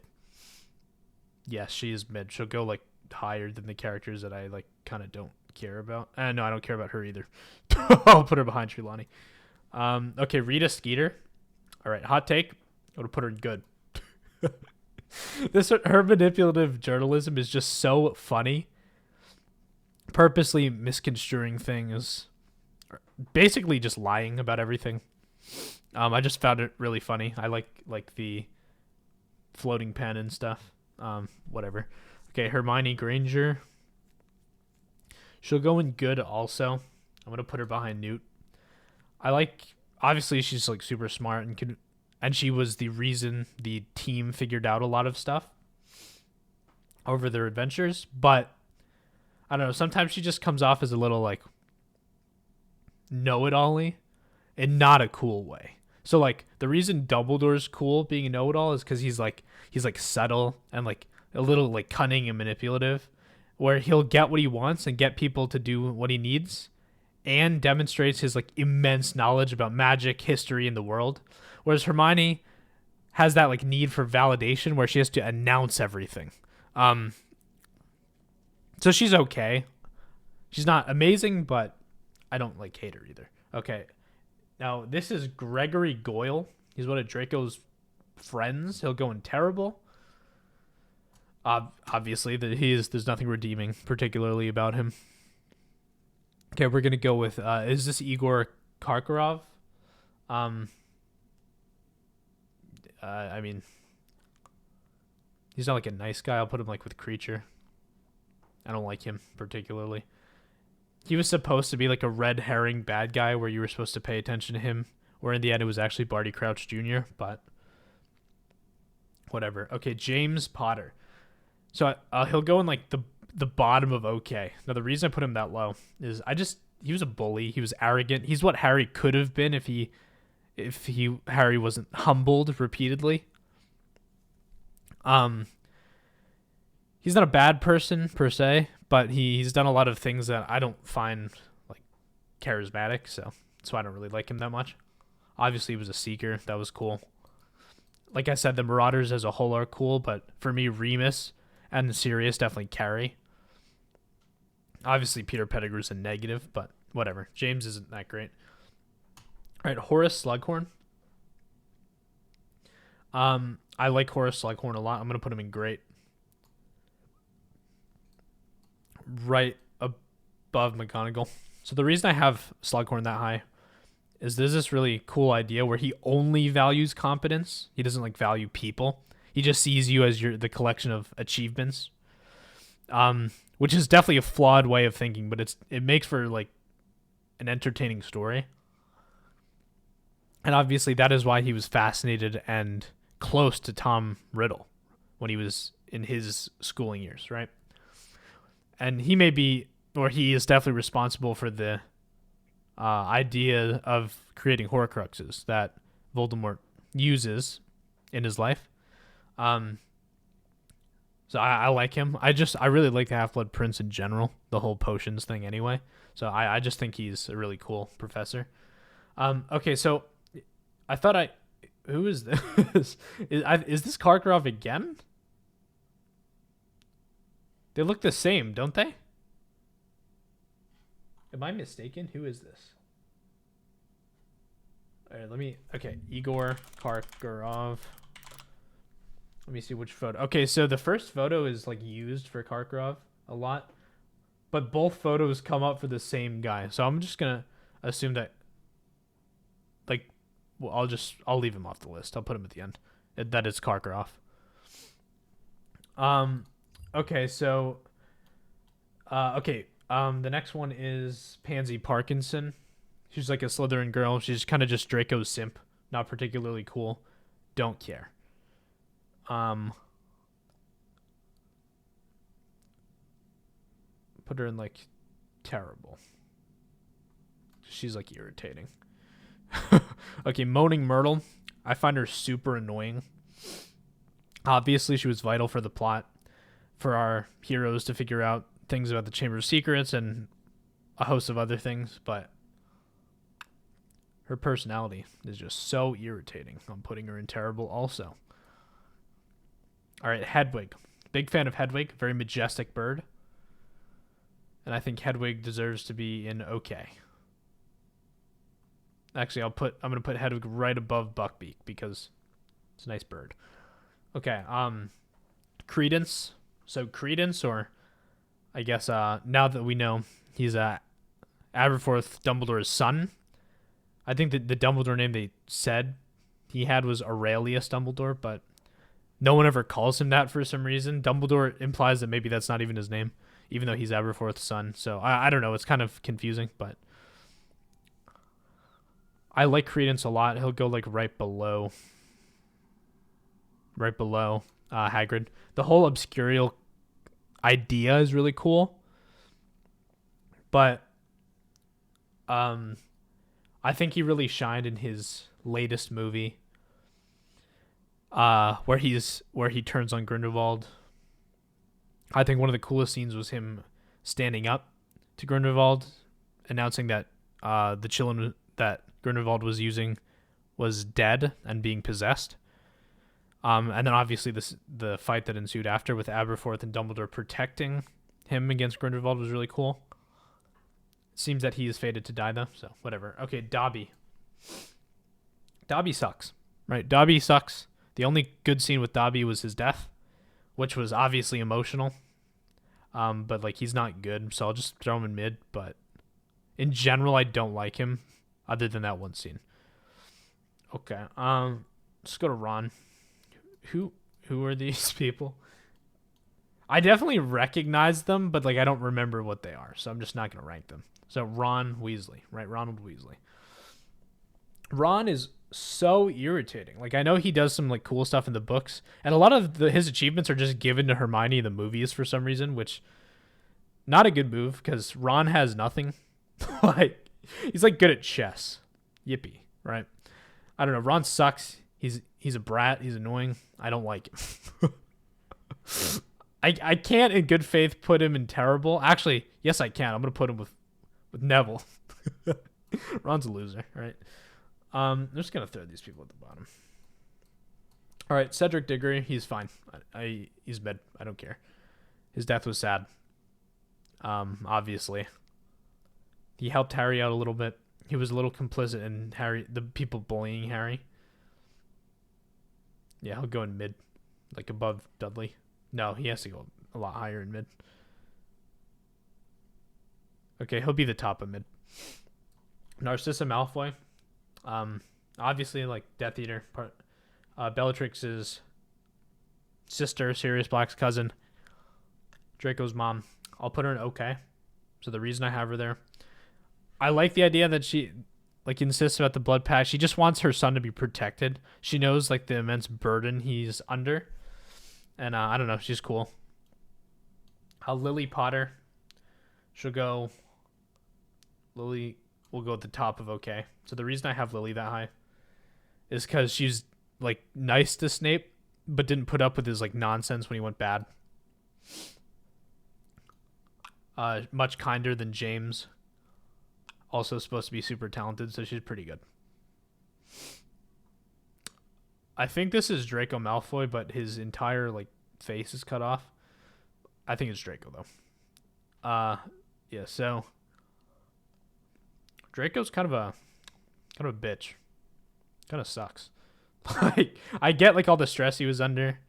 Yes, she is mid. She'll go like higher than the characters that I like kind of don't care about. No, I don't care about her either. I'll put her behind Trelawney. Okay, Rita Skeeter. All right, hot take. I would put her in good. Her manipulative journalism is just so funny. Purposely misconstruing things, basically just lying about everything. I just found it really funny. I like the floating pen and stuff. Whatever. Okay, Hermione Granger. She'll go in good also. I'm gonna put her behind Newt. I like, obviously she's like super smart and she was the reason the team figured out a lot of stuff over their adventures, but I don't know, sometimes she just comes off as a little like know-it-all-y in not a cool way. So like the reason Dumbledore's cool being a know-it-all is because he's like subtle and like a little like cunning and manipulative, where he'll get what he wants and get people to do what he needs, and demonstrates his like immense knowledge about magic, history, and the world. Whereas Hermione has that like need for validation where she has to announce everything. So she's okay. She's not amazing, but I don't like hate her either. Okay. Now this is Gregory Goyle. He's one of Draco's friends. He'll go in terrible. Obviously, there's nothing redeeming particularly about him. Okay, we're gonna go with is this Igor Karkaroff? I mean, he's not like a nice guy. I'll put him like with Creature. I don't like him particularly. He was supposed to be like a red herring bad guy where you were supposed to pay attention to him, where in the end it was actually Barty Crouch Jr., but whatever. Okay, James Potter. So he'll go in like the bottom of okay. Now the reason I put him that low is he was a bully. He was arrogant. He's what Harry could have been if Harry wasn't humbled repeatedly. He's not a bad person per se, but he's done a lot of things that I don't find like charismatic, so that's why I don't really like him that much. Obviously, he was a seeker. That was cool. Like I said, the Marauders as a whole are cool, but for me, Remus and Sirius definitely carry. Obviously, Peter Pettigrew's a negative, but whatever. James isn't that great. All right, Horace Slughorn. I like Horace Slughorn a lot. I'm going to put him in great. Right above McGonagall. So the reason I have Slughorn that high is there's this really cool idea where he only values competence. He doesn't like value people. He just sees you as the collection of achievements, which is definitely a flawed way of thinking, but it makes for like an entertaining story. And obviously that is why he was fascinated and close to Tom Riddle when he was in his schooling years, right? And he is definitely responsible for the idea of creating Horcruxes that Voldemort uses in his life. So I like him. I really like the Half-Blood Prince in general, the whole potions thing anyway. So I just think he's a really cool professor. Okay, so I thought who is this? is this Karkaroff again? They look the same, don't they? Am I mistaken? Who is this? All right, okay, Igor Karkaroff. Let me see which photo. Okay, so the first photo is like used for Karkaroff a lot, but both photos come up for the same guy. So I'm just gonna assume that, like, well, I'll leave him off the list. I'll put him at the end. That is Karkaroff. Okay, so, the next one is Pansy Parkinson. She's like a Slytherin girl. She's kind of just Draco's simp. Not particularly cool. Don't care. Put her in like terrible. She's like irritating. Okay, Moaning Myrtle. I find her super annoying. Obviously, she was vital for the plot, for our heroes to figure out things about the Chamber of Secrets and a host of other things, but her personality is just so irritating. I'm putting her in terrible also. All right, Hedwig. Big fan of Hedwig. Very majestic bird. And I think Hedwig deserves to be in okay. Actually, I'm going to put Hedwig right above Buckbeak because it's a nice bird. Okay, Credence. So Credence, or I guess now that we know he's Aberforth Dumbledore's son, I think that the Dumbledore name they said he had was Aurelius Dumbledore, but No one ever calls him that for some reason. Dumbledore implies that maybe that's not even his name, even though he's Aberforth's son. So I don't know. It's kind of confusing, but I like Credence a lot. He'll go like right below Hagrid. The whole Obscurial idea is really cool, but I think he really shined in his latest movie, where he turns on Grindelwald. I think one of the coolest scenes was him standing up to Grindelwald, announcing that the Qilin that Grindelwald was using was dead and being possessed. And then obviously the fight that ensued after with Aberforth and Dumbledore protecting him against Grindelwald was really cool. Seems that he is fated to die though, so whatever. Okay, Dobby. Dobby sucks, right? Dobby sucks. The only good scene with Dobby was his death, which was obviously emotional. But like he's not good, so I'll just throw him in mid. But in general, I don't like him, other than that one scene. Okay, let's go to Ron. Who are these people? I definitely recognize them, but like I don't remember what they are, so I'm just not gonna rank them. So Ron Weasley, right? Ronald Weasley. Ron is so irritating. Like I know he does some like cool stuff in the books, and a lot of his achievements are just given to Hermione in the movies for some reason, which not a good move because Ron has nothing. Like he's like good at chess. Yippee, right? I don't know. Ron sucks. He's a brat. He's annoying. I don't like him. I can't in good faith put him in terrible. Actually, yes I can. I'm gonna put him with Neville. Ron's a loser, right? I'm just gonna throw these people at the bottom. All right, Cedric Diggory, he's fine. He's mid. I don't care. His death was sad. Obviously, he helped Harry out a little bit. He was a little complicit in the people bullying Harry. Yeah, he'll go in mid, like above Dudley. No, he has to go a lot higher in mid. Okay, he'll be the top of mid. Narcissa Malfoy. Obviously, like Death Eater. Bellatrix's sister, Sirius Black's cousin. Draco's mom. I'll put her in okay. So the reason I have her there, I like the idea that she like insists about the blood pact. She just wants her son to be protected. She knows like the immense burden he's under, and I don't know. She's cool. Lily Potter. She'll go. Lily will go at the top of okay. So the reason I have Lily that high is because she's like nice to Snape, but didn't put up with his like nonsense when he went bad. Much kinder than James. Also supposed to be super talented, so she's pretty good. I think this is Draco Malfoy, but his entire like face is cut off. I think it's Draco though. Yeah, so Draco's kind of a bitch. Kind of sucks. Like I get like all the stress he was under,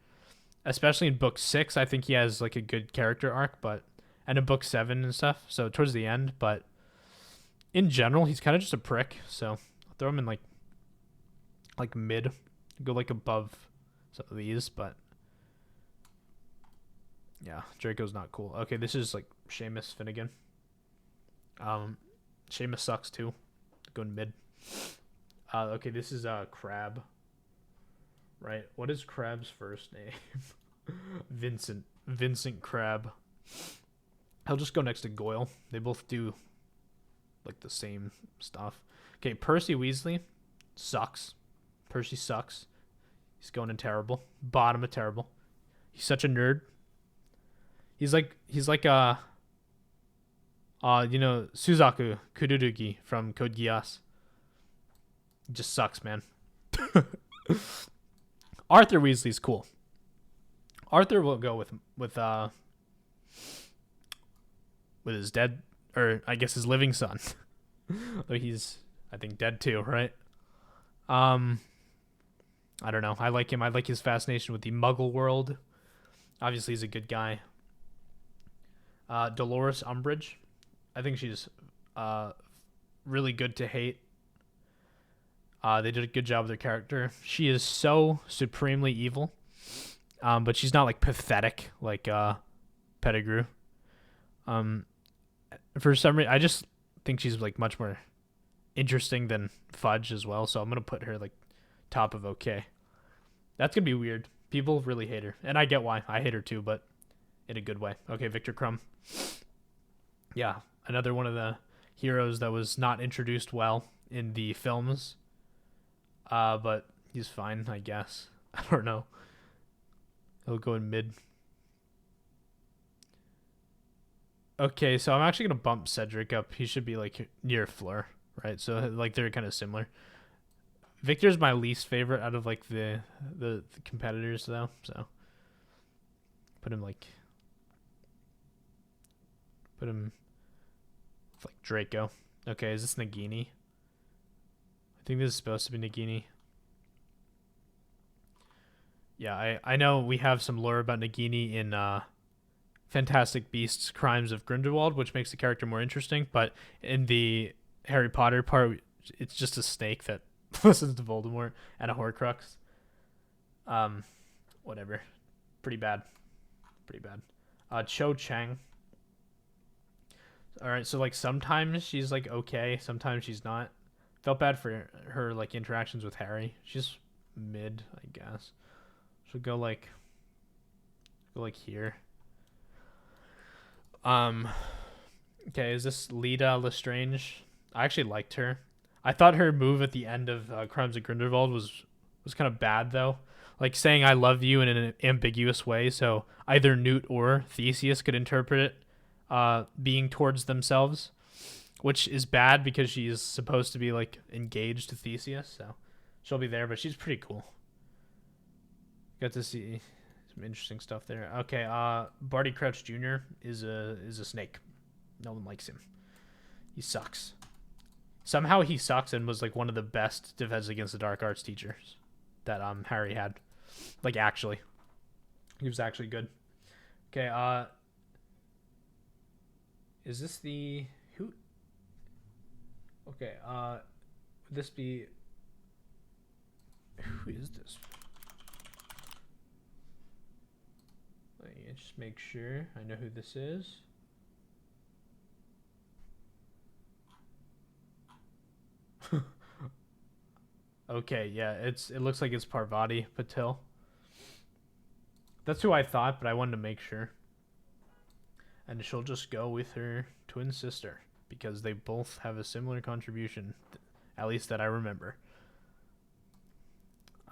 especially in book 6. I think he has like a good character arc, and in book 7 and stuff. So towards the end, but in general, he's kind of just a prick. So I'll throw him in like mid, go like above some of these, but yeah, Draco's not cool. Okay, this is like Seamus Finnegan. Seamus sucks too. Going mid. Okay, this is Crabbe. Right. What is Crabbe's first name? Vincent Crabbe. He'll just go next to Goyle. They both do like the same stuff. Okay, Percy Weasley sucks. Percy sucks. He's going in terrible. Bottom of terrible. He's such a nerd. He's like Suzaku Kururugi from Code Geass. He just sucks, man. Arthur Weasley's cool. Arthur will go with his dead, or I guess his living son. Though he's, I think, dead too, right? I don't know. I like him. I like his fascination with the Muggle world. Obviously, he's a good guy. Dolores Umbridge. I think she's really good to hate. They did a good job with her character. She is so supremely evil But she's not like pathetic like Pettigrew. Um, for some reason, I just think she's like much more interesting than Fudge as well. So I'm gonna put her like top of okay. That's gonna be weird. People really hate her, and I get why. I hate her too, but in a good way. Okay, Victor Crumb. Yeah, another one of the heroes that was not introduced well in the films. But he's fine, I guess. I don't know. He'll go in mid. Okay, so I'm actually gonna bump Cedric up. He should be like near Fleur, right? So like they're kind of similar. Victor's my least favorite out of like the competitors though. So put him like put him with, like Draco. Okay, is this Nagini? I think this is supposed to be Nagini. Yeah, I know we have some lore about Nagini in Fantastic Beasts: Crimes of Grindelwald, which makes the character more interesting. But in the Harry Potter part, it's just a snake that listens to Voldemort and a Horcrux. Whatever. Pretty bad. Pretty bad. Cho Chang. All right, so like sometimes she's like okay, sometimes she's not. Felt bad for her like interactions with Harry. She's mid, I guess. She'll go like here. Okay, is this Leda Lestrange? I actually liked her. I thought her move at the end of Crimes of Grindelwald was kind of bad though. Like saying "I love you" in an ambiguous way, so either Newt or Theseus could interpret it being towards themselves, which is bad because she's supposed to be like engaged to Theseus, so she'll be there, but she's pretty cool. Got to see some interesting stuff there. Okay, Barty Crouch Jr. is a snake. No one likes him. He sucks. Somehow he sucks and was like one of the best Defense Against the Dark Arts teachers that Harry had. Like actually. He was actually good. Okay, is this the who? Okay, would this be who is this? Let me just make sure I know who this is. Okay, yeah, it looks like it's Parvati Patil. That's who I thought, but I wanted to make sure. And she'll just go with her twin sister because they both have a similar contribution, at least that I remember.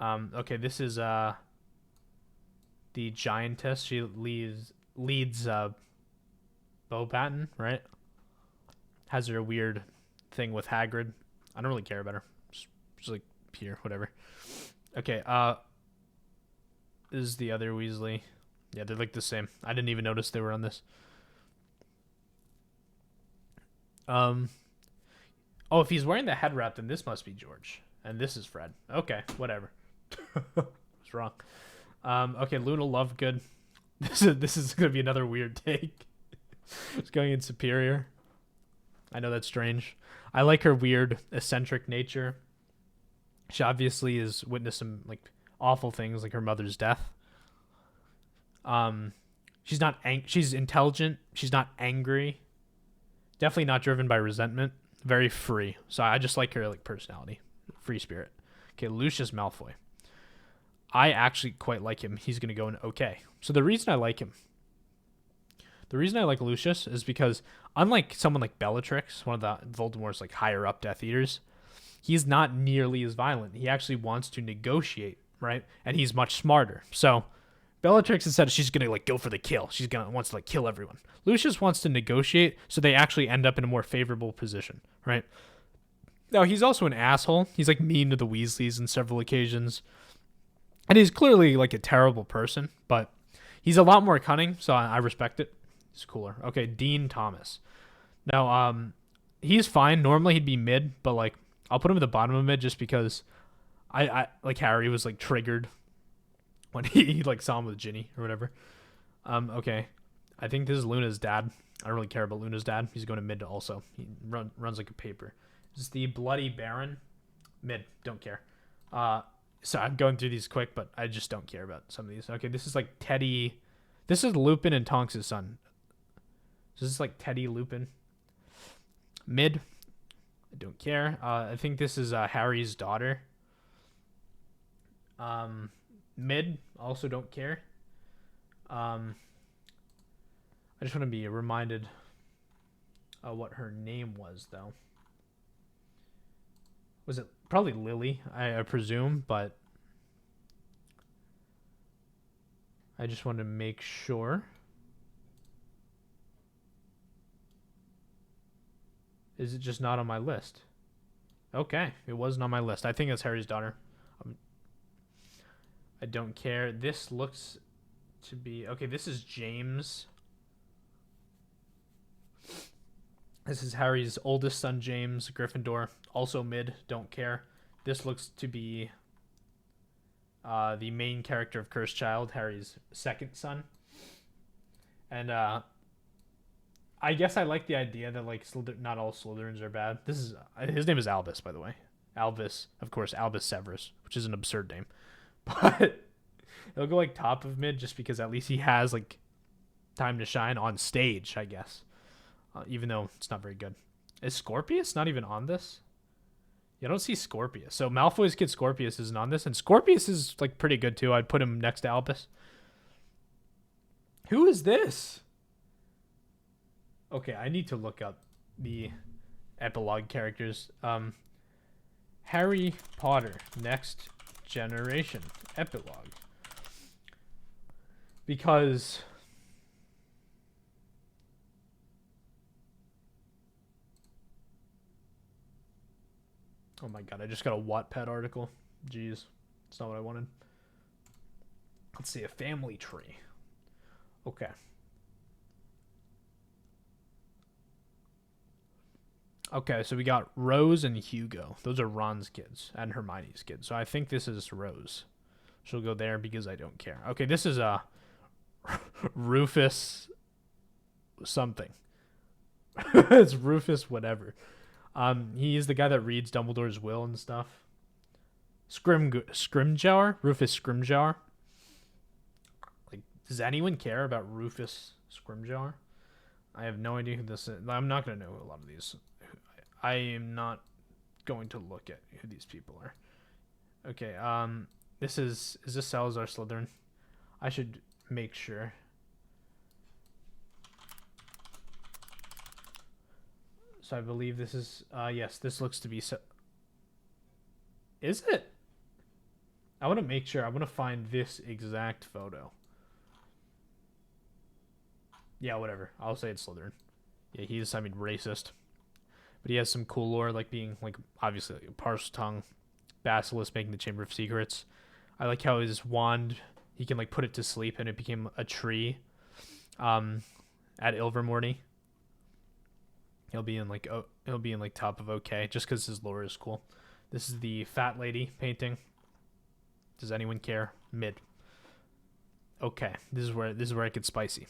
Okay, this is the giantess. She leads Beauxbaton, right? Has her weird thing with Hagrid. I don't really care about her. Just like here, whatever. Okay, this is the other Weasley. Yeah, they're like the same. I didn't even notice they were on this. Oh, if he's wearing the head wrap, then this must be George, and this is Fred. Okay, whatever. What's wrong? Okay, Luna Lovegood. This is gonna be another weird take. It's going in Superior. I know that's strange. I like her weird, eccentric nature. She obviously has witnessed some like awful things, like her mother's death. She's not she's intelligent. She's not angry. Definitely not driven by resentment. Very free. So I just like her like personality, free spirit. Okay, Lucius Malfoy. I actually quite like him. He's gonna go in okay. So the reason I like Lucius is because unlike someone like Bellatrix, one of the Voldemort's like higher up Death Eaters, he's not nearly as violent. He actually wants to negotiate, right? And he's much smarter. So Bellatrix instead she's gonna like go for the kill. She's gonna wants to like kill everyone. Lucius wants to negotiate, so they actually end up in a more favorable position, right? Now he's also an asshole. He's like mean to the Weasleys on several occasions. And he's clearly like a terrible person, but he's a lot more cunning, so I respect it. He's cooler. Okay, Dean Thomas. Now, he's fine. Normally he'd be mid, but like I'll put him at the bottom of mid just because I like Harry was like triggered when he like saw him with Ginny or whatever. Okay. I think this is Luna's dad. I don't really care about Luna's dad. He's going to mid also. He runs like a paper. This is the Bloody Baron. Mid. Don't care. So I'm going through these quick, but I just don't care about some of these. Okay, this is like Teddy. This is Lupin and Tonks' son. So this is like Teddy Lupin. Mid. I don't care. I think this is Harry's daughter. Mid. Also don't care. I just want to be reminded of what her name was, though. Was it probably Lily, I presume, but I just want to make sure. Is it just not on my list? Okay, it wasn't on my list. I think it's Harry's daughter. I don't care. This looks to be... Okay, this is James. This is Harry's oldest son, James, Gryffindor. Also mid, don't care. This looks to be the main character of Cursed Child, Harry's second son. And I guess I like the idea that like not all Slytherins are bad. This is his name is Albus, by the way. Albus, of course, Albus Severus, which is an absurd name. But it'll go like top of mid just because at least he has like time to shine on stage, I guess. Even though it's not very good. Is Scorpius not even on this? Yeah, I don't see Scorpius. So Malfoy's kid Scorpius isn't on this, and Scorpius is like pretty good too. I'd put him next to Albus. Who is this? Okay, I need to look up the epilogue characters. Harry Potter Next Generation epilogue. Because oh my god, I just got a Wattpad article. Jeez, it's not what I wanted. Let's see, a family tree. Okay. Okay, so we got Rose and Hugo. Those are Ron's kids and Hermione's kids. So I think this is Rose. She'll go there because I don't care. Okay, this is Rufus something. It's Rufus whatever. He's the guy that reads Dumbledore's will and stuff. Scrimgeour? Rufus Scrimgeour? Like, does anyone care about Rufus Scrimgeour? I have no idea who this is. I'm not going to know a lot of these. I am not going to look at who these people are. Okay, is this Salazar Slytherin? I should make sure. So I believe this is, yes, this looks to be, is it? I want to make sure. I want to find this exact photo. Yeah, whatever. I'll say it's Slytherin. Yeah, he's, I mean, racist. But he has some cool lore, like being, like, obviously, like a Parseltongue, Basilisk making the Chamber of Secrets. I like how his wand, he can, like, put it to sleep and it became a tree at Ilvermorny. He'll be in like top of OK just because his lore is cool. This is the fat lady painting. Does anyone care? Mid. Okay, this is where it gets spicy.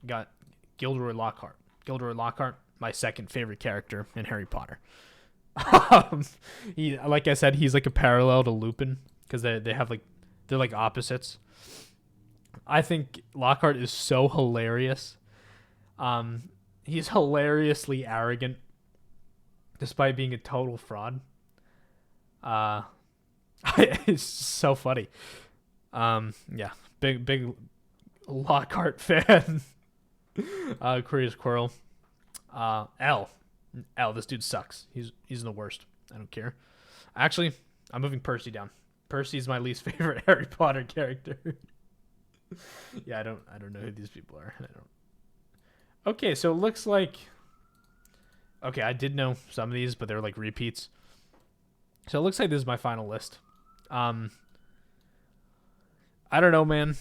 Got Gilderoy Lockhart. Gilderoy Lockhart, my second favorite character in Harry Potter. He, like I said, he's like a parallel to Lupin because they have like they're like opposites. I think Lockhart is so hilarious. He's hilariously arrogant, despite being a total fraud. It's so funny. Yeah, big Lockhart fan. Curious Quirrell. L, this dude sucks. He's the worst. I don't care. Actually, I'm moving Percy down. Percy's my least favorite Harry Potter character. Yeah, I don't know who these people are. I don't. Okay, so it looks like... Okay, I did know some of these, but they're like repeats. So it looks like this is my final list. I don't know, man.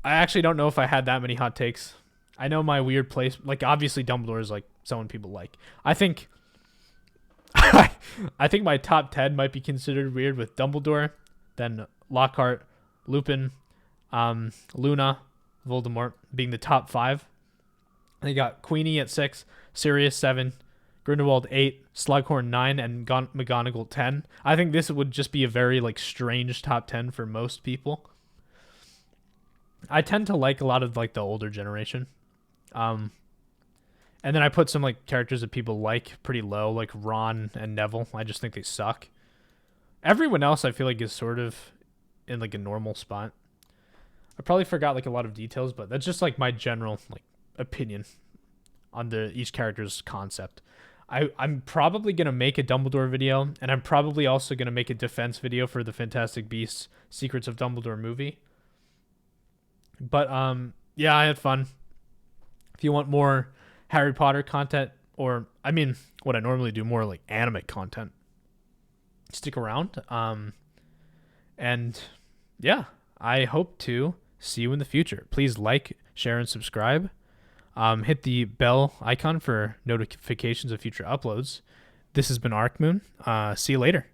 I actually don't know if I had that many hot takes. I know my weird place... Like, obviously Dumbledore is like someone people like. I think... I think my top 10 might be considered weird with Dumbledore, then Lockhart, Lupin, Luna, Voldemort being the top 5. They got Queenie at 6, Sirius 7, Grindelwald 8, Slughorn 9, and McGonagall 10. I think this would just be a very like strange top 10 for most people. I tend to like a lot of like the older generation. And then I put some like characters that people like pretty low, like Ron and Neville. I just think they suck. Everyone else I feel like is sort of in like a normal spot. I probably forgot like a lot of details, but that's just like my general like opinion on each character's concept. I'm probably gonna make a Dumbledore video, and I'm probably also gonna make a defense video for the Fantastic Beasts Secrets of Dumbledore movie. But yeah, I had fun. If you want more Harry Potter content, or I mean, what I normally do, more like anime content, stick around. And yeah, I hope to see you in the future. Please like, share, and subscribe. Hit the bell icon for notifications of future uploads. This has been Arcmoon. See you later.